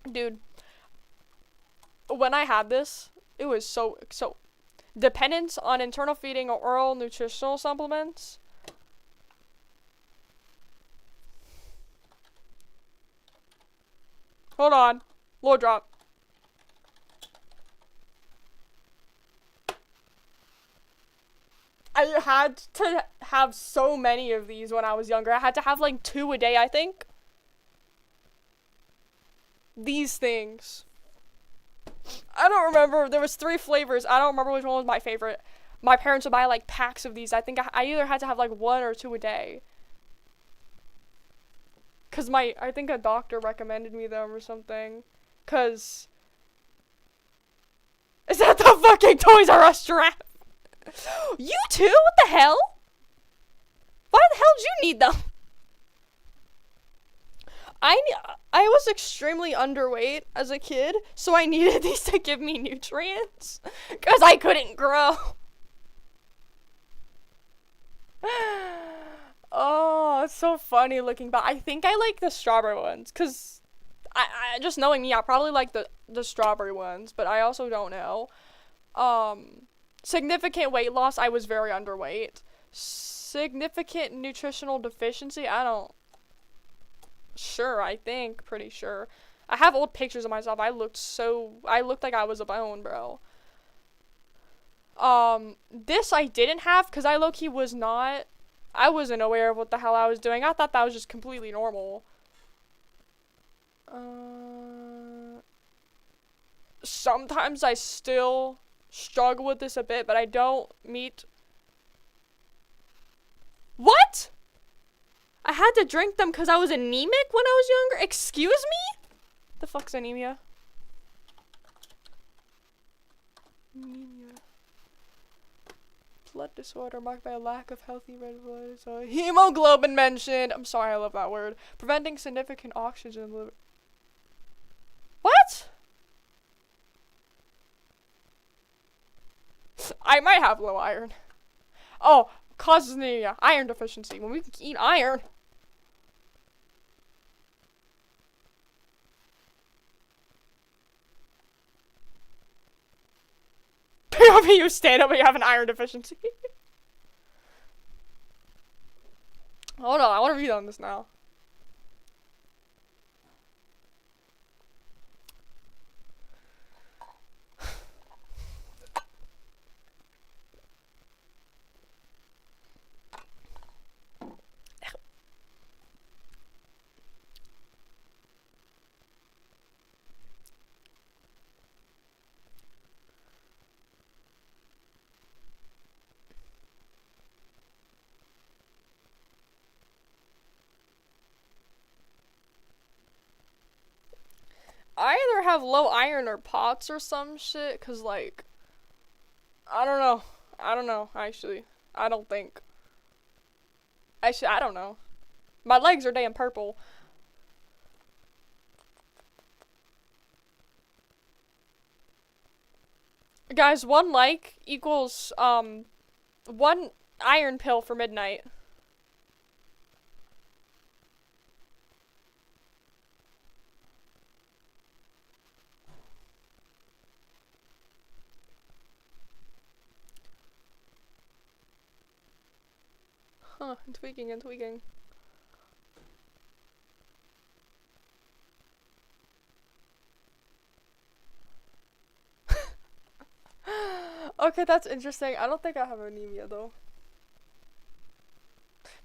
Dude, when I had this, it was so dependence on internal feeding or oral nutritional supplements. Hold on. Low drop. I had to have so many of these when I was younger. I had to have like 2 a day, I think. These things. I don't remember. There was 3 flavors. I don't remember which one was my favorite. My parents would buy like packs of these. I think I either had to have like 1 or 2 a day. Cause I think a doctor recommended me them or something. Cause is that the fucking Toys R Us giraffe? You too? What the hell? Why the hell did you need them? I was extremely underweight as a kid, so I needed these to give me nutrients, cause I couldn't grow. Oh, it's so funny looking back. I think I like the strawberry ones, cause I just knowing me, I probably like the strawberry ones, but I also don't know. Significant weight loss, I was very underweight. Significant nutritional deficiency, Sure, I think, pretty sure. I have old pictures of myself. I looked like I was a bone, bro. This I didn't have, cause I low-key I wasn't aware of what the hell I was doing. I thought that was just completely normal. Sometimes I still struggle with this a bit, but I don't meet. What? I had to drink them because I was anemic when I was younger? Excuse me? The fuck's anemia? Anemia. Blood disorder marked by a lack of healthy red blood cells. Hemoglobin mentioned. I'm sorry, I love that word. Preventing significant oxygen in the liver. What? I might have low iron. Oh, causes anemia. Iron deficiency. When we can eat iron. You stand up, but you have an iron deficiency. Hold on, I want to read on this now. I either have low iron or POTS or some shit, cause like, I don't know. Actually. I don't think. Actually, I don't know. My legs are damn purple. Guys, 1 like equals, 1 iron pill for midnight. Huh, I'm tweaking. Okay, that's interesting. I don't think I have anemia, though.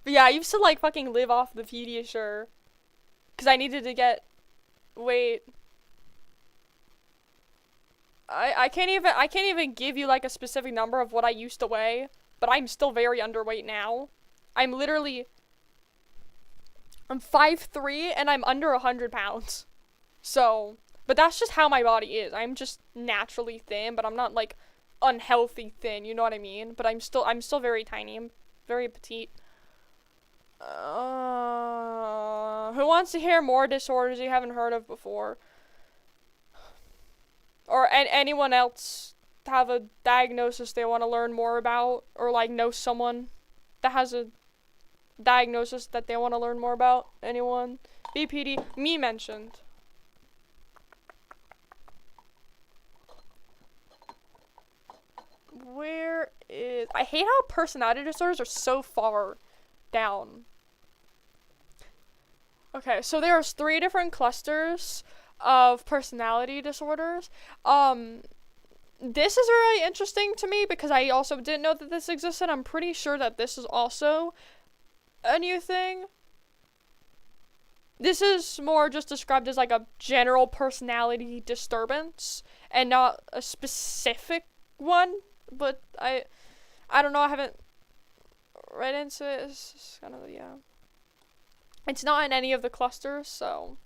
But yeah, I used to, like, fucking live off the Pediasure. Because I needed to get weight. I can't even give you, like, a specific number of what I used to weigh. But I'm still very underweight now. I'm 5'3", and I'm under 100 pounds. So, but that's just how my body is. I'm just naturally thin, but I'm not, like, unhealthy thin, you know what I mean? But I'm still very tiny. I'm very petite. Who wants to hear more disorders you haven't heard of before? Or anyone else have a diagnosis they want to learn more about? Or, like, know someone that has a diagnosis that they want to learn more about? Anyone? BPD? Me mentioned. Where is... I hate how personality disorders are so far down. Okay, so there's 3 different clusters of personality disorders. This is really interesting to me because I also didn't know that this existed. I'm pretty sure that this is also a new thing. This is more just described as like a general personality disturbance and not a specific one. But I don't know, I haven't read into it. It's just kind of, yeah. It's not in any of the clusters, so.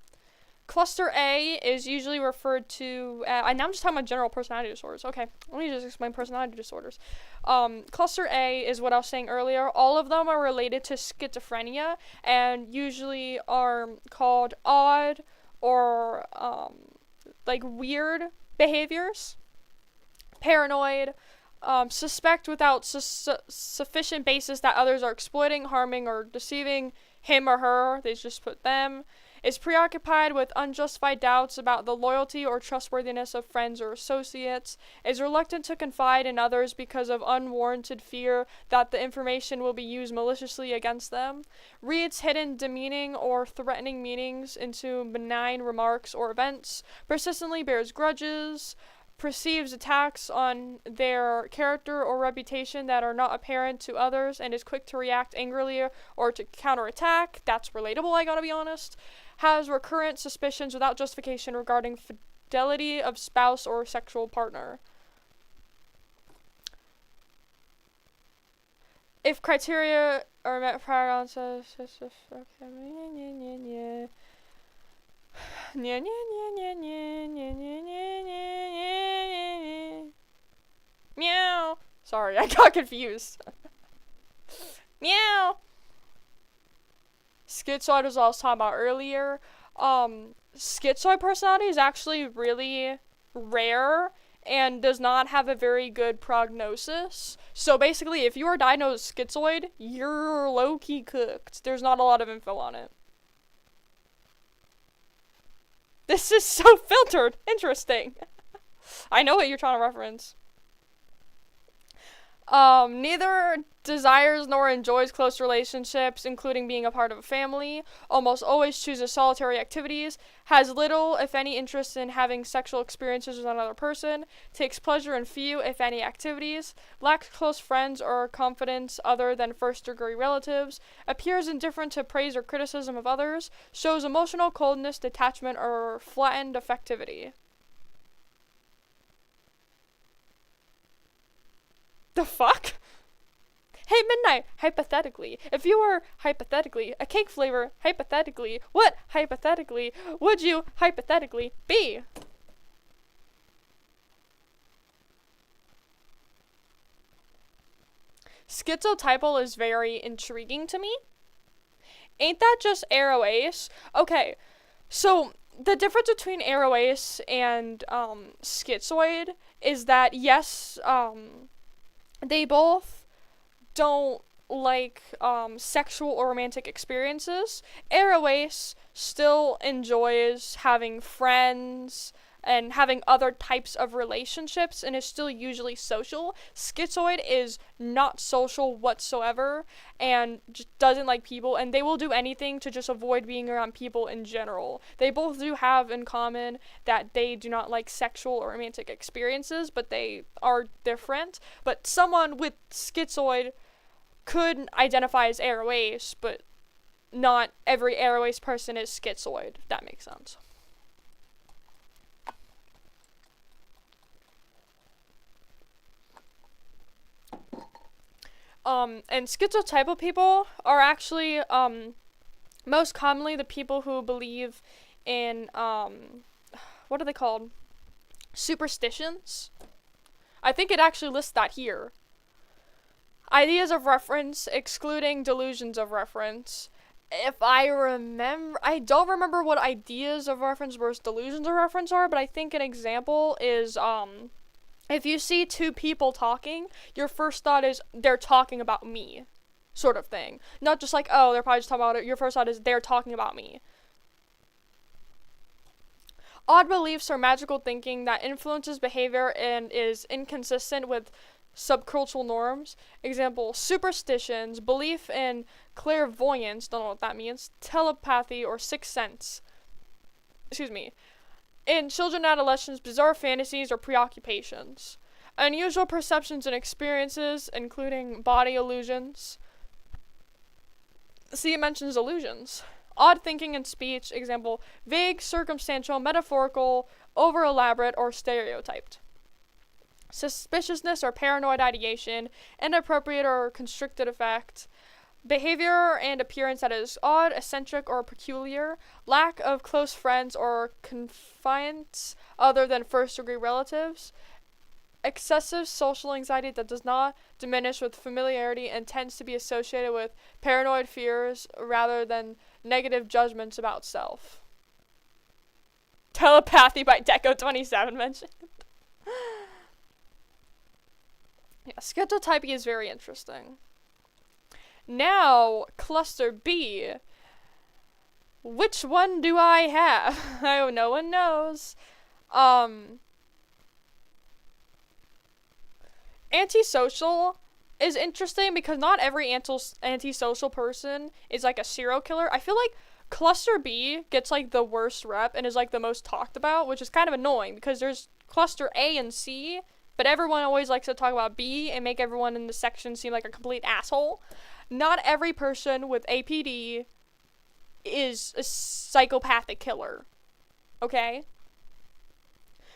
Cluster A is usually referred to, and now I'm just talking about general personality disorders. Okay, let me just explain personality disorders. Cluster A is what I was saying earlier. All of them are related to schizophrenia and usually are called odd or, like, weird behaviors. Paranoid, suspect without sufficient basis that others are exploiting, harming, or deceiving him or her. They just put them. Is preoccupied with unjustified doubts about the loyalty or trustworthiness of friends or associates, is reluctant to confide in others because of unwarranted fear that the information will be used maliciously against them, reads hidden demeaning or threatening meanings into benign remarks or events, persistently bears grudges, perceives attacks on their character or reputation that are not apparent to others, and is quick to react angrily or to counterattack. That's relatable, I gotta be honest. Has recurrent suspicions without justification regarding fidelity of spouse or sexual partner. If criteria are met prior onset, meow. Sorry, I got confused. Meow. Schizoid was what I was talking about earlier. Schizoid personality is actually really rare and does not have a very good prognosis. So basically, if you are diagnosed schizoid, you're low-key cooked. There's not a lot of info on it. This is so filtered. Interesting. I know what you're trying to reference. Neither desires nor enjoys close relationships, including being a part of a family, almost always chooses solitary activities, has little, if any, interest in having sexual experiences with another person, takes pleasure in few, if any, activities, lacks close friends or confidants other than first-degree relatives, appears indifferent to praise or criticism of others, shows emotional coldness, detachment, or flattened affectivity. The fuck? Hey, Midnight, hypothetically, if you were, hypothetically, a cake flavor, hypothetically, what, hypothetically, would you, hypothetically, be? Schizotypal is very intriguing to me. Ain't that just aroace? Okay, so the difference between aroace and, schizoid is that, yes, they both don't like sexual or romantic experiences. Aroace still enjoys having friends and having other types of relationships and is still usually social. Schizoid is not social whatsoever and just doesn't like people, and they will do anything to just avoid being around people in general. They both do have in common that they do not like sexual or romantic experiences, but they are different. But someone with schizoid could identify as aroace, but not every aroace person is schizoid, if that makes sense. And schizotypal people are actually, most commonly the people who believe in, what are they called? Superstitions? I think it actually lists that here. Ideas of reference, excluding delusions of reference. If I remember, I don't remember what ideas of reference versus delusions of reference are, but I think an example is, if you see two people talking, your first thought is, they're talking about me, sort of thing. Not just like, oh, they're probably just talking about it. Your first thought is, they're talking about me. Odd beliefs are magical thinking that influences behavior and is inconsistent with subcultural norms. Example, superstitions, belief in clairvoyance, don't know what that means, telepathy, or sixth sense. Excuse me. In children and adolescents, bizarre fantasies or preoccupations. Unusual perceptions and experiences, including body illusions. See, it mentions illusions. Odd thinking and speech, example, vague, circumstantial, metaphorical, over-elaborate, or stereotyped. Suspiciousness or paranoid ideation, inappropriate or constricted effect. Behavior and appearance that is odd, eccentric, or peculiar. Lack of close friends or confidants other than first-degree relatives. Excessive social anxiety that does not diminish with familiarity and tends to be associated with paranoid fears rather than negative judgments about self. Telepathy by Deco27 mentioned. Yeah, schizotypy is very interesting. Now, cluster B. Which one do I have? Oh, no one knows. Antisocial is interesting because not every antisocial person is like a serial killer. I feel like cluster B gets like the worst rep and is like the most talked about, which is kind of annoying because there's cluster A and C, but everyone always likes to talk about B and make everyone in the section seem like a complete asshole. Not every person with APD is a psychopathic killer. Okay?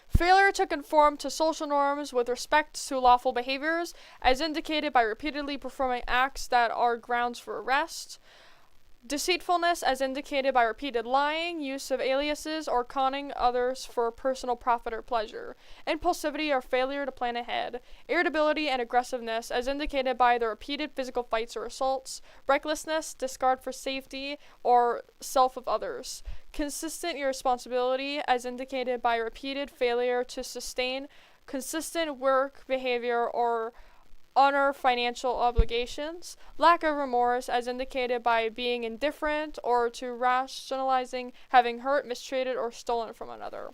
Failure to conform to social norms with respect to lawful behaviors, as indicated by repeatedly performing acts that are grounds for arrest. Deceitfulness, as indicated by repeated lying, use of aliases, or conning others for personal profit or pleasure. Impulsivity or failure to plan ahead. Irritability and aggressiveness, as indicated by the repeated physical fights or assaults. Recklessness, disregard for safety or self of others. Consistent irresponsibility, as indicated by repeated failure to sustain consistent work behavior or honor financial obligations. Lack of remorse, as indicated by being indifferent or to rationalizing having hurt, mistreated, or stolen from another.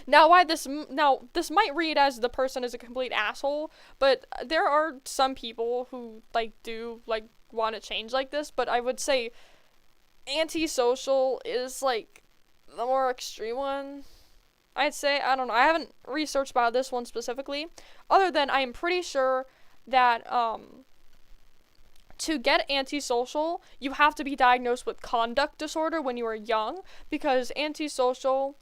Now, this might read as the person is a complete asshole, but there are some people who like do like want to change like this. But I would say antisocial is like the more extreme one. I'd say, I don't know. I haven't researched about this one specifically, other than I am pretty sure that to get antisocial, you have to be diagnosed with conduct disorder when you are young, because antisocial,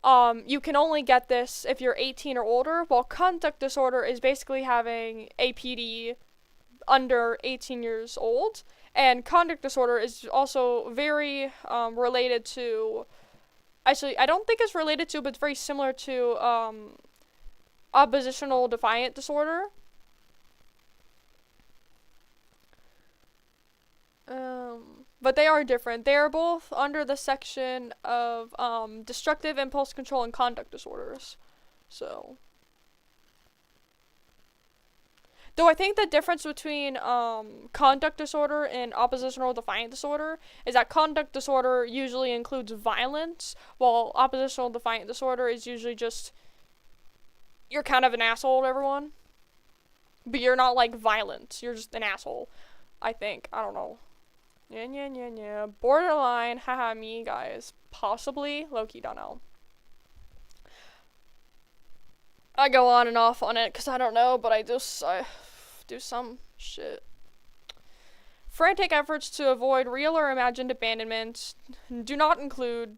you can only get this if you're 18 or older, while conduct disorder is basically having APD under 18 years old. And conduct disorder is also very related to, actually, I don't think it's related to, but it's very similar to oppositional defiant disorder. But they are different. They are both under the section of destructive impulse control and conduct disorders. So, though I think the difference between conduct disorder and oppositional defiant disorder is that conduct disorder usually includes violence, while oppositional defiant disorder is usually just you're kind of an asshole to everyone, but you're not like violent. You're just an asshole. I think. I don't know. Yeah. Borderline, haha, me, guys. Possibly, low-key, don't know. I go on and off on it, because I don't know, but I do some shit. Frantic efforts to avoid real or imagined abandonment do not include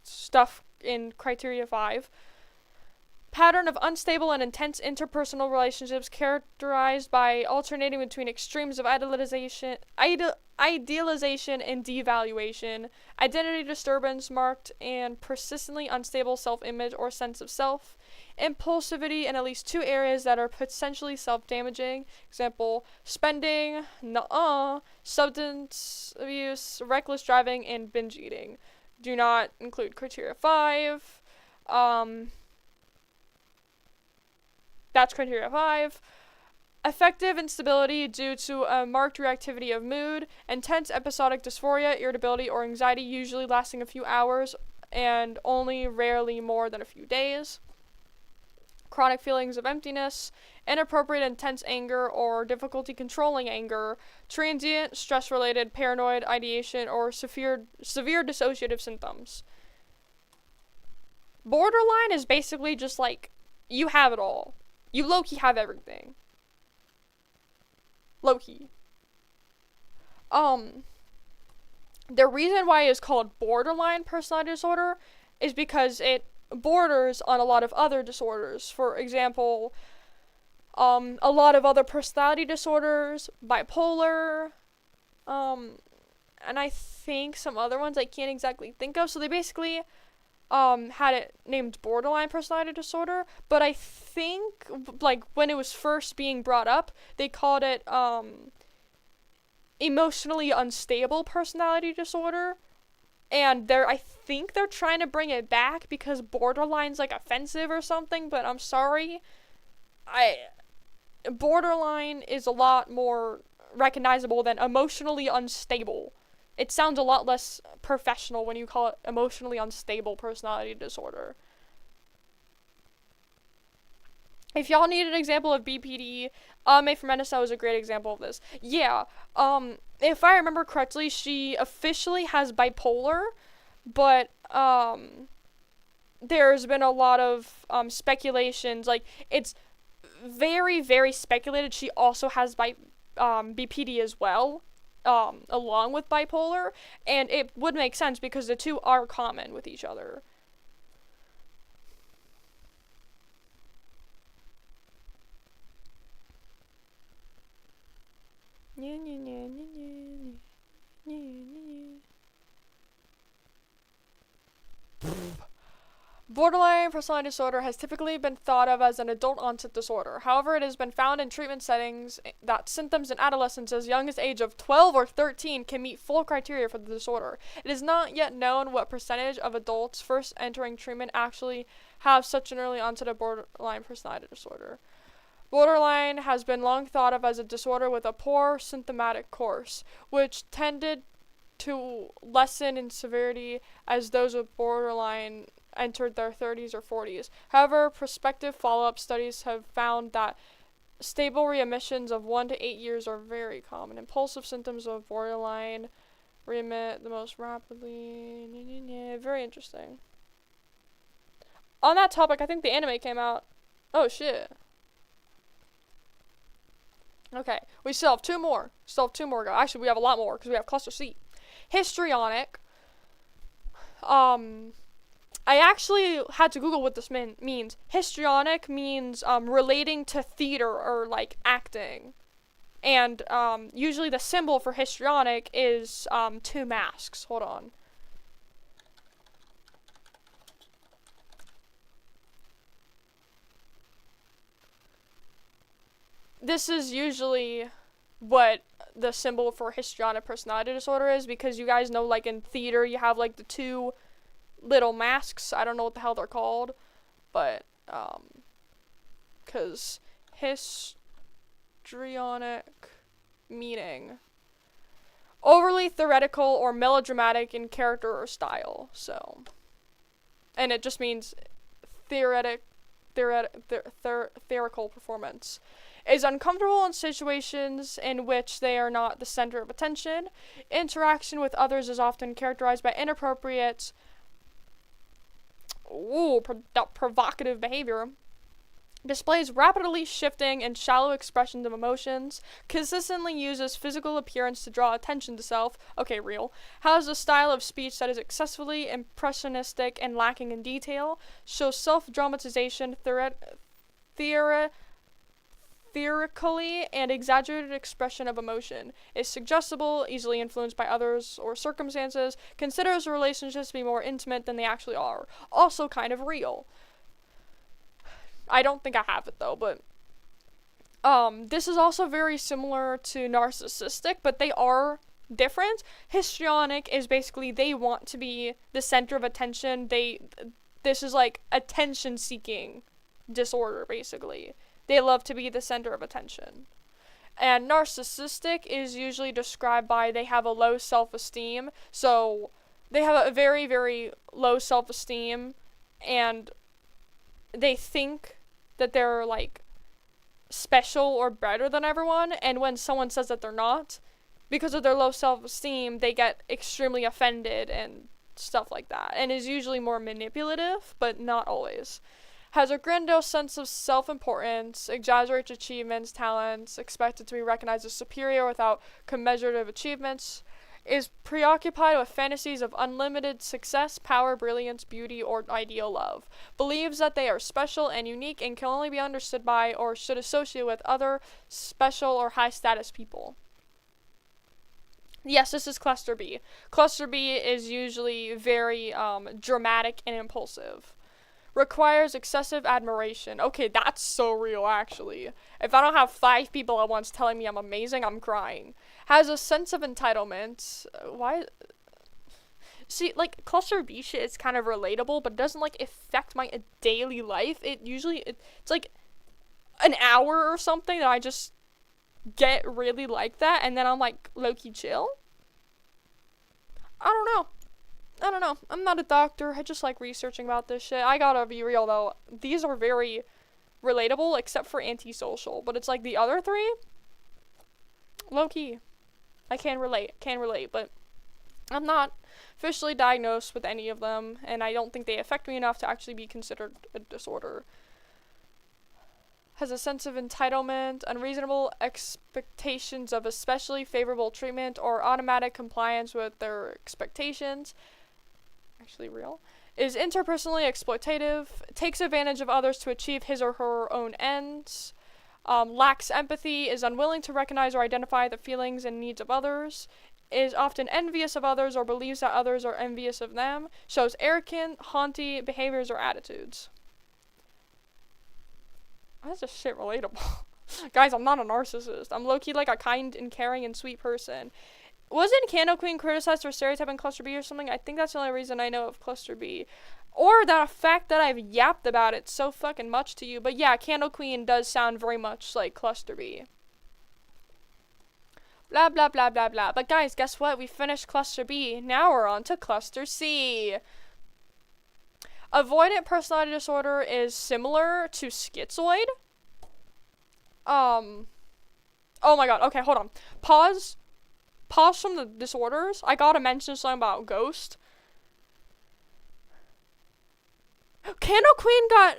stuff in Criteria 5. Pattern of unstable and intense interpersonal relationships characterized by alternating between extremes of idealization and devaluation, identity disturbance marked and persistently unstable self-image or sense of self, impulsivity in at least 2 areas that are potentially self-damaging, example, spending, substance abuse, reckless driving, and binge eating. Do not include Criteria 5. That's Criteria 5. Affective instability due to a marked reactivity of mood, intense episodic dysphoria, irritability, or anxiety, usually lasting a few hours and only rarely more than a few days. Chronic feelings of emptiness, inappropriate intense anger or difficulty controlling anger, transient, stress-related, paranoid ideation, or severe dissociative symptoms. Borderline is basically just like, you have it all. You low-key have everything. Low-key. The reason why it's called borderline personality disorder is because it borders on a lot of other disorders. For example, a lot of other personality disorders, bipolar, and I think some other ones I can't exactly think of. So they basically had it named borderline personality disorder, but I think, like, when it was first being brought up, they called it, emotionally unstable personality disorder, and I think they're trying to bring it back because borderline's, like, offensive or something, but I'm sorry, borderline is a lot more recognizable than emotionally unstable. It sounds a lot less professional when you call it emotionally unstable personality disorder. If y'all need an example of BPD, May from Edison was a great example of this. Yeah, if I remember correctly, she officially has bipolar, but, there's been a lot of, speculations, like, it's very, very speculated she also has BPD as well. Along with bipolar, and it would make sense because the two are common with each other. Borderline personality disorder has typically been thought of as an adult-onset disorder. However, it has been found in treatment settings that symptoms in adolescents as young as the age of 12 or 13 can meet full criteria for the disorder. It is not yet known what percentage of adults first entering treatment actually have such an early onset of borderline personality disorder. Borderline has been long thought of as a disorder with a poor symptomatic course, which tended to lessen in severity as those with borderline entered their 30s or 40s. However, prospective follow-up studies have found that stable readmissions of 1 to 8 years are very common. Impulsive symptoms of borderline readmit the most rapidly. Very interesting. On that topic, I think the anime came out. Oh shit. Okay, we still have two more. Actually, we have a lot more because we have cluster C. Histrionic. I actually had to Google what this means. Histrionic means relating to theater or like acting. And usually the symbol for histrionic is two masks. Hold on. This is usually what the symbol for histrionic personality disorder is, because you guys know, like in theater, you have like the two little masks. I don't know what the hell they're called, but because histrionic meaning overly theoretical or melodramatic in character or style. So, and it just means theatrical performance. Is uncomfortable in situations in which they are not the center of attention. Interaction with others is often characterized by inappropriate, provocative behavior. Displays rapidly shifting and shallow expressions of emotions. Consistently uses physical appearance to draw attention to self. Okay, real. Has a style of speech that is excessively impressionistic and lacking in detail. Shows self-dramatization, theatrically and exaggerated expression of emotion, is suggestible, easily influenced by others or circumstances, considers relationships to be more intimate than they actually are. Also kind of real. I don't think I have it though, but this is also very similar to narcissistic, but they are different. Histrionic is basically they want to be the center of attention. This is like attention seeking disorder basically. They love to be the center of attention. And narcissistic is usually described by they have a low self-esteem. So they have a very, very low self-esteem, and they think that they're like special or better than everyone. And when someone says that they're not, because of their low self-esteem, they get extremely offended and stuff like that. And is usually more manipulative, but not always. Has a grandiose sense of self-importance, exaggerates achievements, talents, expected to be recognized as superior without commensurative achievements, is preoccupied with fantasies of unlimited success, power, brilliance, beauty, or ideal love, believes that they are special and unique and can only be understood by or should associate with other special or high-status people. Yes, this is cluster B. Cluster B is usually very dramatic and impulsive. Requires excessive admiration. Okay, that's so real, actually. If I don't have 5 people at once telling me I'm amazing, I'm crying. Has a sense of entitlement. Why? See, like, cluster B shit is kind of relatable, but it doesn't, like, affect my daily life. It's like an hour or something that I just get really like that, and then I'm, like, low-key chill. I don't know. I'm not a doctor. I just like researching about this shit. I gotta be real though. These are very relatable except for antisocial. But it's like the other 3, low key. I can relate, but I'm not officially diagnosed with any of them. And I don't think they affect me enough to actually be considered a disorder. Has a sense of entitlement, unreasonable expectations of especially favorable treatment or automatic compliance with their expectations. Actually real. Is interpersonally exploitative, takes advantage of others to achieve his or her own ends, lacks empathy, is unwilling to recognize or identify the feelings and needs of others, is often envious of others or believes that others are envious of them, shows arrogant, haughty behaviors or attitudes. That's just shit relatable. Guys, I'm not a narcissist. I'm low-key like a kind and caring and sweet person. Wasn't Candle Queen criticized for stereotyping cluster B or something? I think that's the only reason I know of cluster B. Or the fact that I've yapped about it so fucking much to you. But yeah, Candle Queen does sound very much like cluster B. Blah, blah, blah, blah, blah. But guys, guess what? We finished cluster B. Now we're on to cluster C. Avoidant personality disorder is similar to schizoid. Oh my god, okay, hold on. Pause from the disorders. I gotta mention something about Ghost. Candle Queen got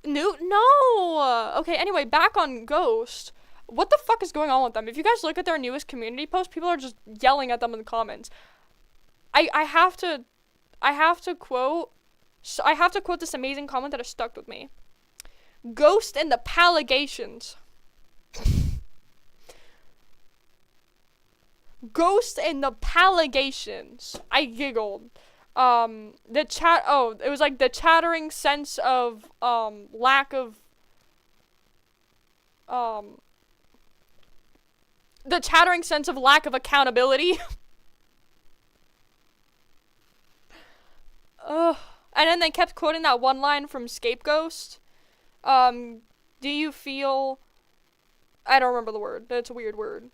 no. Okay, anyway, back on Ghost. What the fuck is going on with them? If you guys look at their newest community post, people are just yelling at them in the comments. I have to quote this amazing comment that has stuck with me. Ghost and the Palegations. Ghost and the Palegations. I giggled. It was like the chattering sense of lack of accountability. Ugh. And then they kept quoting that one line from Scapegoat. Do you feel... I don't remember the word. It's a weird word.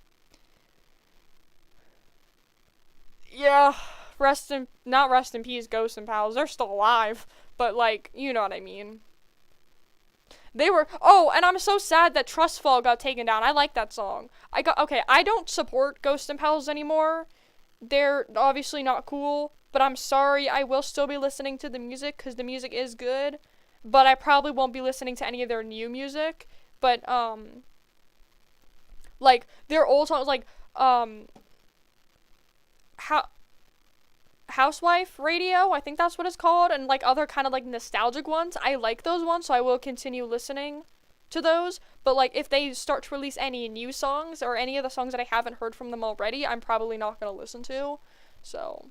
Yeah. Not rest in peace, Ghosts and Pals. They're still alive. But, like, you know what I mean. And I'm so sad that Trust Fall got taken down. I like that song. I don't support Ghosts and Pals anymore. They're obviously not cool. But I'm sorry, I will still be listening to the music, because the music is good. But I probably won't be listening to any of their new music. But, like, their old songs, like, Housewife Radio, I think that's what it's called, and, like, other kind of, like, nostalgic ones. I like those ones, so I will continue listening to those. But, like, if they start to release any new songs, or any of the songs that I haven't heard from them already, I'm probably not gonna listen to. So...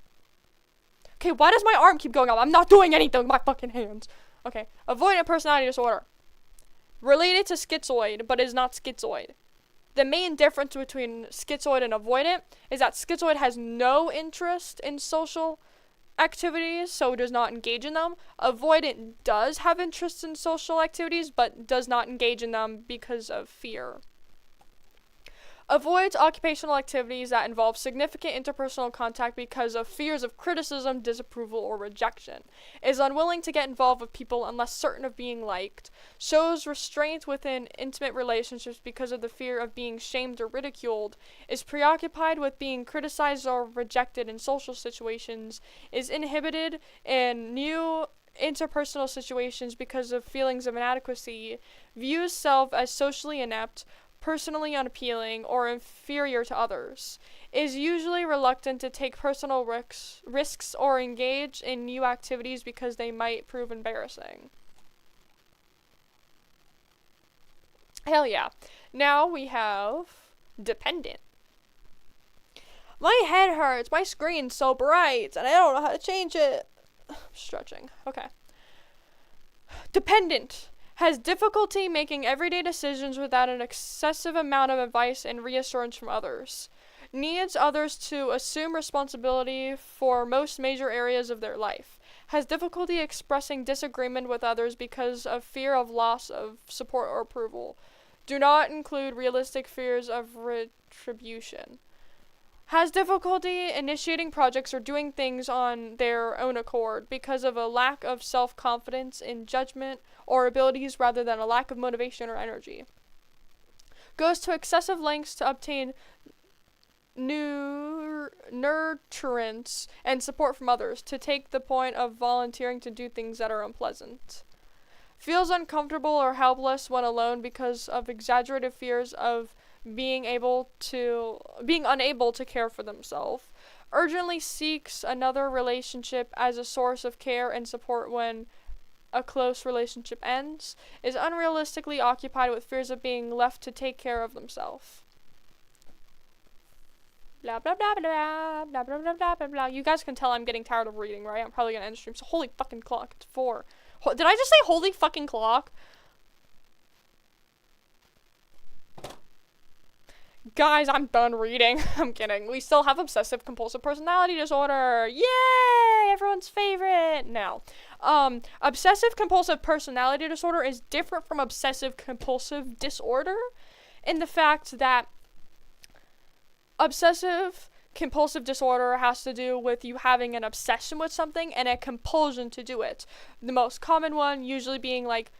Okay, why does my arm keep going up? I'm not doing anything with my fucking hands. Okay, avoidant personality disorder. Related to schizoid, but is not schizoid. The main difference between schizoid and avoidant is that schizoid has no interest in social activities, so does not engage in them. Avoidant does have interest in social activities, but does not engage in them because of fear. Avoids occupational activities that involve significant interpersonal contact because of fears of criticism, disapproval, or rejection. Is unwilling to get involved with people unless certain of being liked. Shows restraint within intimate relationships because of the fear of being shamed or ridiculed. Is preoccupied with being criticized or rejected in social situations. Is inhibited in new interpersonal situations because of feelings of inadequacy. Views self as socially inept, personally unappealing, or inferior to others, is usually reluctant to take personal risks or engage in new activities because they might prove embarrassing. Hell yeah. Now we have dependent. My head hurts, my screen's so bright, and I don't know how to change it. Stretching. Okay. Dependent. Has difficulty making everyday decisions without an excessive amount of advice and reassurance from others. Needs others to assume responsibility for most major areas of their life. Has difficulty expressing disagreement with others because of fear of loss of support or approval. Do not include realistic fears of retribution. Has difficulty initiating projects or doing things on their own accord because of a lack of self-confidence in judgment or abilities rather than a lack of motivation or energy. Goes to excessive lengths to obtain nurturance and support from others, to take the point of volunteering to do things that are unpleasant. Feels uncomfortable or helpless when alone because of exaggerated fears of being unable to care for themselves. Urgently seeks another relationship as a source of care and support when a close relationship ends. Is unrealistically occupied with fears of being left to take care of themselves. Blah blah blah blah blah blah blah blah blah blah. You guys can tell I'm getting tired of reading, right? I'm probably gonna end stream. So holy fucking clock, it's 4. Did I just say holy fucking clock? Guys, I'm done reading. I'm kidding. We still have obsessive compulsive personality disorder. Yay! Everyone's favorite. Now, obsessive compulsive personality disorder is different from obsessive compulsive disorder in the fact that obsessive compulsive disorder has to do with you having an obsession with something and a compulsion to do it. The most common one usually being like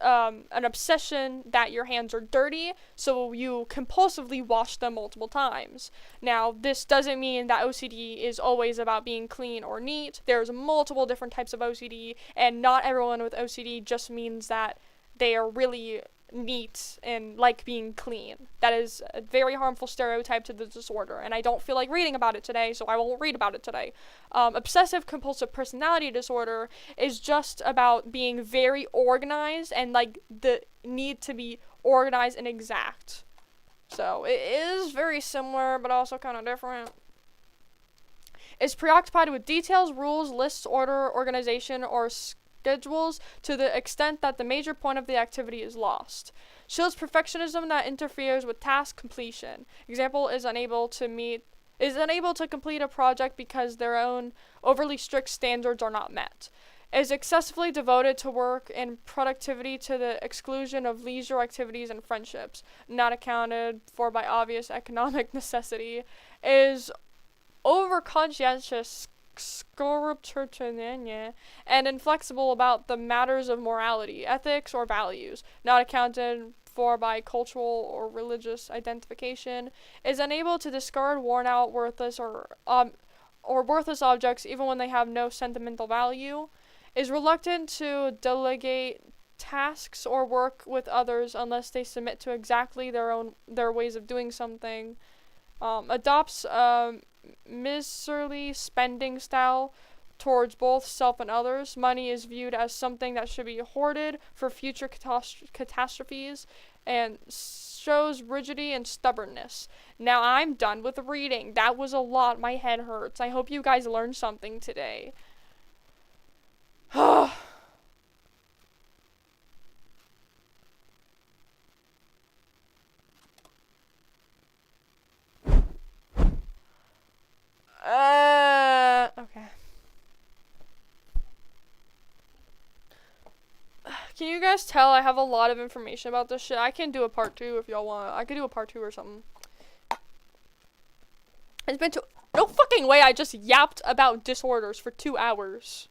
an obsession that your hands are dirty, so you compulsively wash them multiple times. Now, this doesn't mean that OCD is always about being clean or neat. There's multiple different types of OCD, and not everyone with OCD just means that they are really neat and like being clean. That is a very harmful stereotype to the disorder, and I don't feel like reading about it today, so I won't read about it today. Obsessive compulsive personality disorder is just about being very organized and like the need to be organized and exact. So it is very similar, but also kind of different. Is preoccupied with details, rules, lists, order, organization, or schedules to the extent that the major point of the activity is lost. Shows perfectionism that interferes with task completion. Example is unable to complete a project because their own overly strict standards are not met. Is excessively devoted to work and productivity to the exclusion of leisure activities and friendships, not accounted for by obvious economic necessity. Is over-conscientious, 𝓢𝓸𝓬𝓲𝓪𝓵𝓼 and inflexible about the matters of morality, ethics, or values, not accounted for by cultural or religious identification, is unable to discard worn-out, worthless, or worthless objects even when they have no sentimental value, is reluctant to delegate tasks or work with others unless they submit to exactly their ways of doing something, adopts miserly spending style towards both self and others. Money is viewed as something that should be hoarded for future catastrophes, and shows rigidity and stubbornness. Now I'm done with reading. That was a lot. My head hurts. I hope you guys learned something today. Okay. Can you guys tell I have a lot of information about this shit? I can do a part 2 if y'all want. I could do a part 2 or something. It's been no fucking way I just yapped about disorders for 2 hours.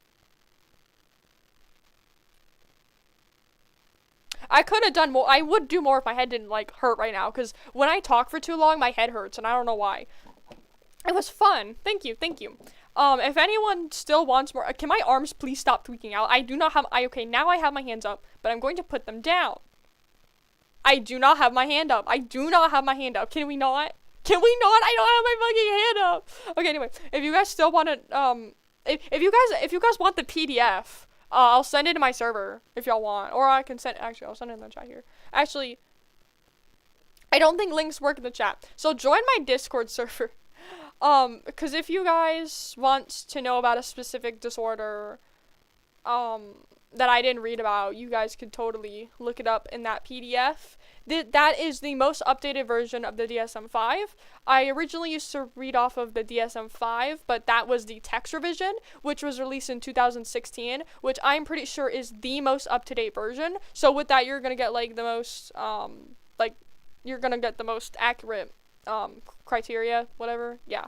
I could have done more. I would do more if my head didn't, like, hurt right now. Because when I talk for too long, my head hurts. And I don't know why. It was fun. Thank you. Thank you. If anyone still wants more, can my arms please stop tweaking out? I do not have, okay, now I have my hands up, but I'm going to put them down. I do not have my hand up. I do not have my hand up. Can we not? Can we not? I don't have my fucking hand up. Okay, anyway, if you guys still want to, if you guys want the PDF, I'll send it to my server if y'all want, or I can send, actually, I'll send it in the chat here. Actually, I don't think links work in the chat, so join my Discord server. Because if you guys want to know about a specific disorder, that I didn't read about, you guys could totally look it up in that PDF. That is the most updated version of the DSM-5. I originally used to read off of the DSM-5, but that was the text revision, which was released in 2016, which I'm pretty sure is the most up-to-date version. So with that, you're gonna get, like, the most, you're gonna get the most accurate criteria, whatever, yeah.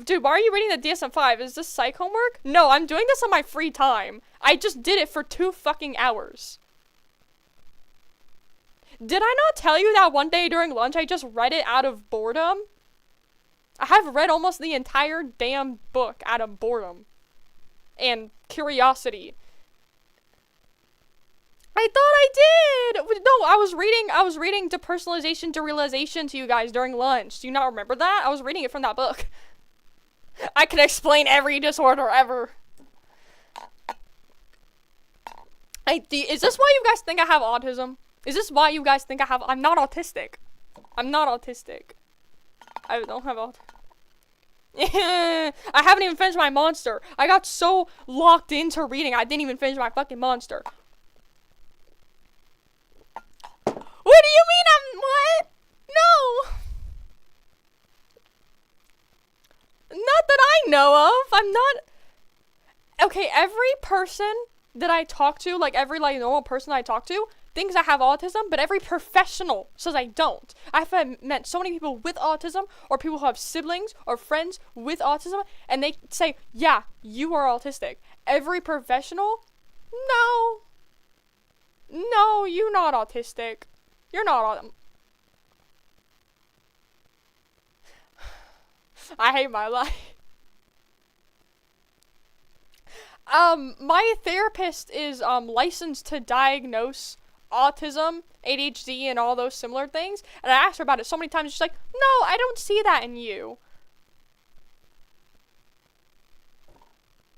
Dude, why are you reading the DSM-5? Is this psych homework? No, I'm doing this on my free time. I just did it for 2 fucking hours. Did I not tell you that one day during lunch I just read it out of boredom? I have read almost the entire damn book out of boredom and curiosity. I thought I did! No, I was reading Depersonalization to Realization to you guys during lunch. Do you not remember that? I was reading it from that book. I can explain every disorder ever. Is this why you guys think I have autism? Is this why you guys think I'm not autistic. I'm not autistic. I don't have autism. I haven't even finished my monster. I got so locked into reading, I didn't even finish my fucking monster. What do you mean what? No! Not that I know of. I'm not... Okay, every person that I talk to, like every, like, normal person I talk to, thinks I have autism, but every professional says I don't. I've met so many people with autism, or people who have siblings or friends with autism, and they say, yeah, you are autistic. Every professional, no, you're not autistic. You're not I hate my life. My therapist is licensed to diagnose autism, ADHD, and all those similar things. And I asked her about it so many times. She's like, no, I don't see that in you.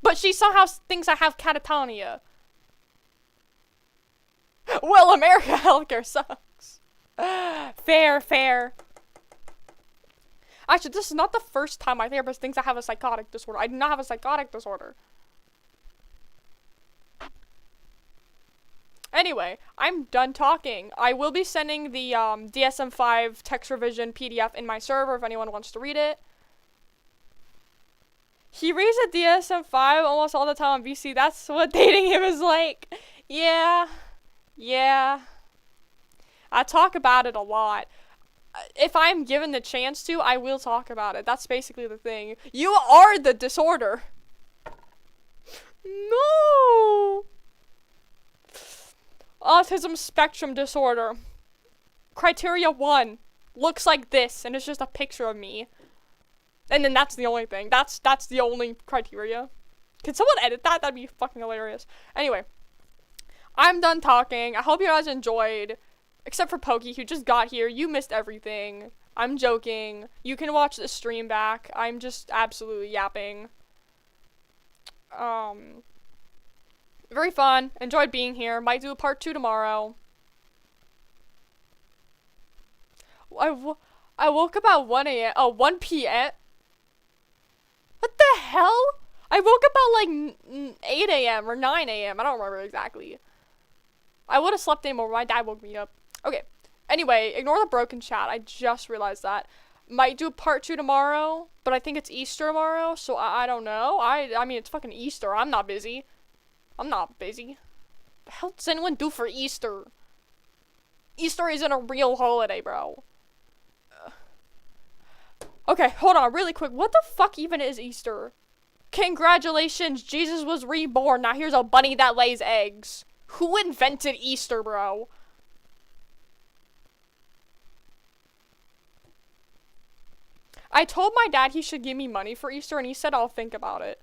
But she somehow thinks I have catatonia. Well, America healthcare sucks. Fair. Actually, this is not the first time my therapist thinks I have a psychotic disorder. I do not have a psychotic disorder. Anyway, I'm done talking. I will be sending the DSM-5 text revision PDF in my server if anyone wants to read it. He reads the DSM-5 almost all the time on VC. That's what dating him is like. Yeah. I talk about it a lot. If I'm given the chance to, I will talk about it. That's basically the thing. You are the disorder. No. Autism spectrum disorder. Criteria 1. Looks like this, and it's just a picture of me. And then that's the only thing. That's the only criteria. Can someone edit that? That'd be fucking hilarious. Anyway. I'm done talking. I hope you guys enjoyed. Except for Pokey, who just got here. You missed everything. I'm joking. You can watch the stream back. I'm just absolutely yapping. Very fun. Enjoyed being here. Might do a part 2 tomorrow. I woke up at 1 a.m. Oh, 1 p.m. What the hell? I woke up at like 8 a.m. or 9 a.m. I don't remember exactly. I would have slept in more. My dad woke me up. Okay. Anyway, ignore the broken chat. I just realized that. Might do a part 2 tomorrow, but I think it's Easter tomorrow, so I don't know. I mean, it's fucking Easter. I'm not busy. The hell does anyone do for Easter? Easter isn't a real holiday, bro. Okay, hold on, really quick. What the fuck even is Easter? Congratulations, Jesus was reborn. Now here's a bunny that lays eggs. Who invented Easter, bro? I told my dad he should give me money for Easter, and he said I'll think about it.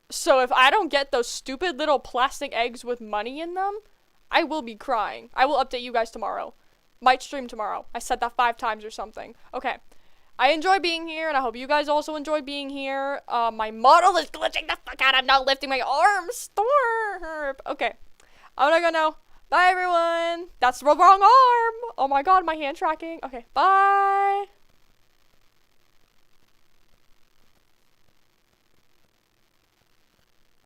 So if I don't get those stupid little plastic eggs with money in them, I will be crying. I will update you guys tomorrow. Might stream tomorrow. I said that 5 times or something. Okay. I enjoy being here, and I hope you guys also enjoy being here. My model is glitching the fuck out. I'm not lifting my arms. Storm. Okay. I'm gonna go now. Bye, everyone. That's the wrong arm. Oh my god, my hand tracking. Okay, bye.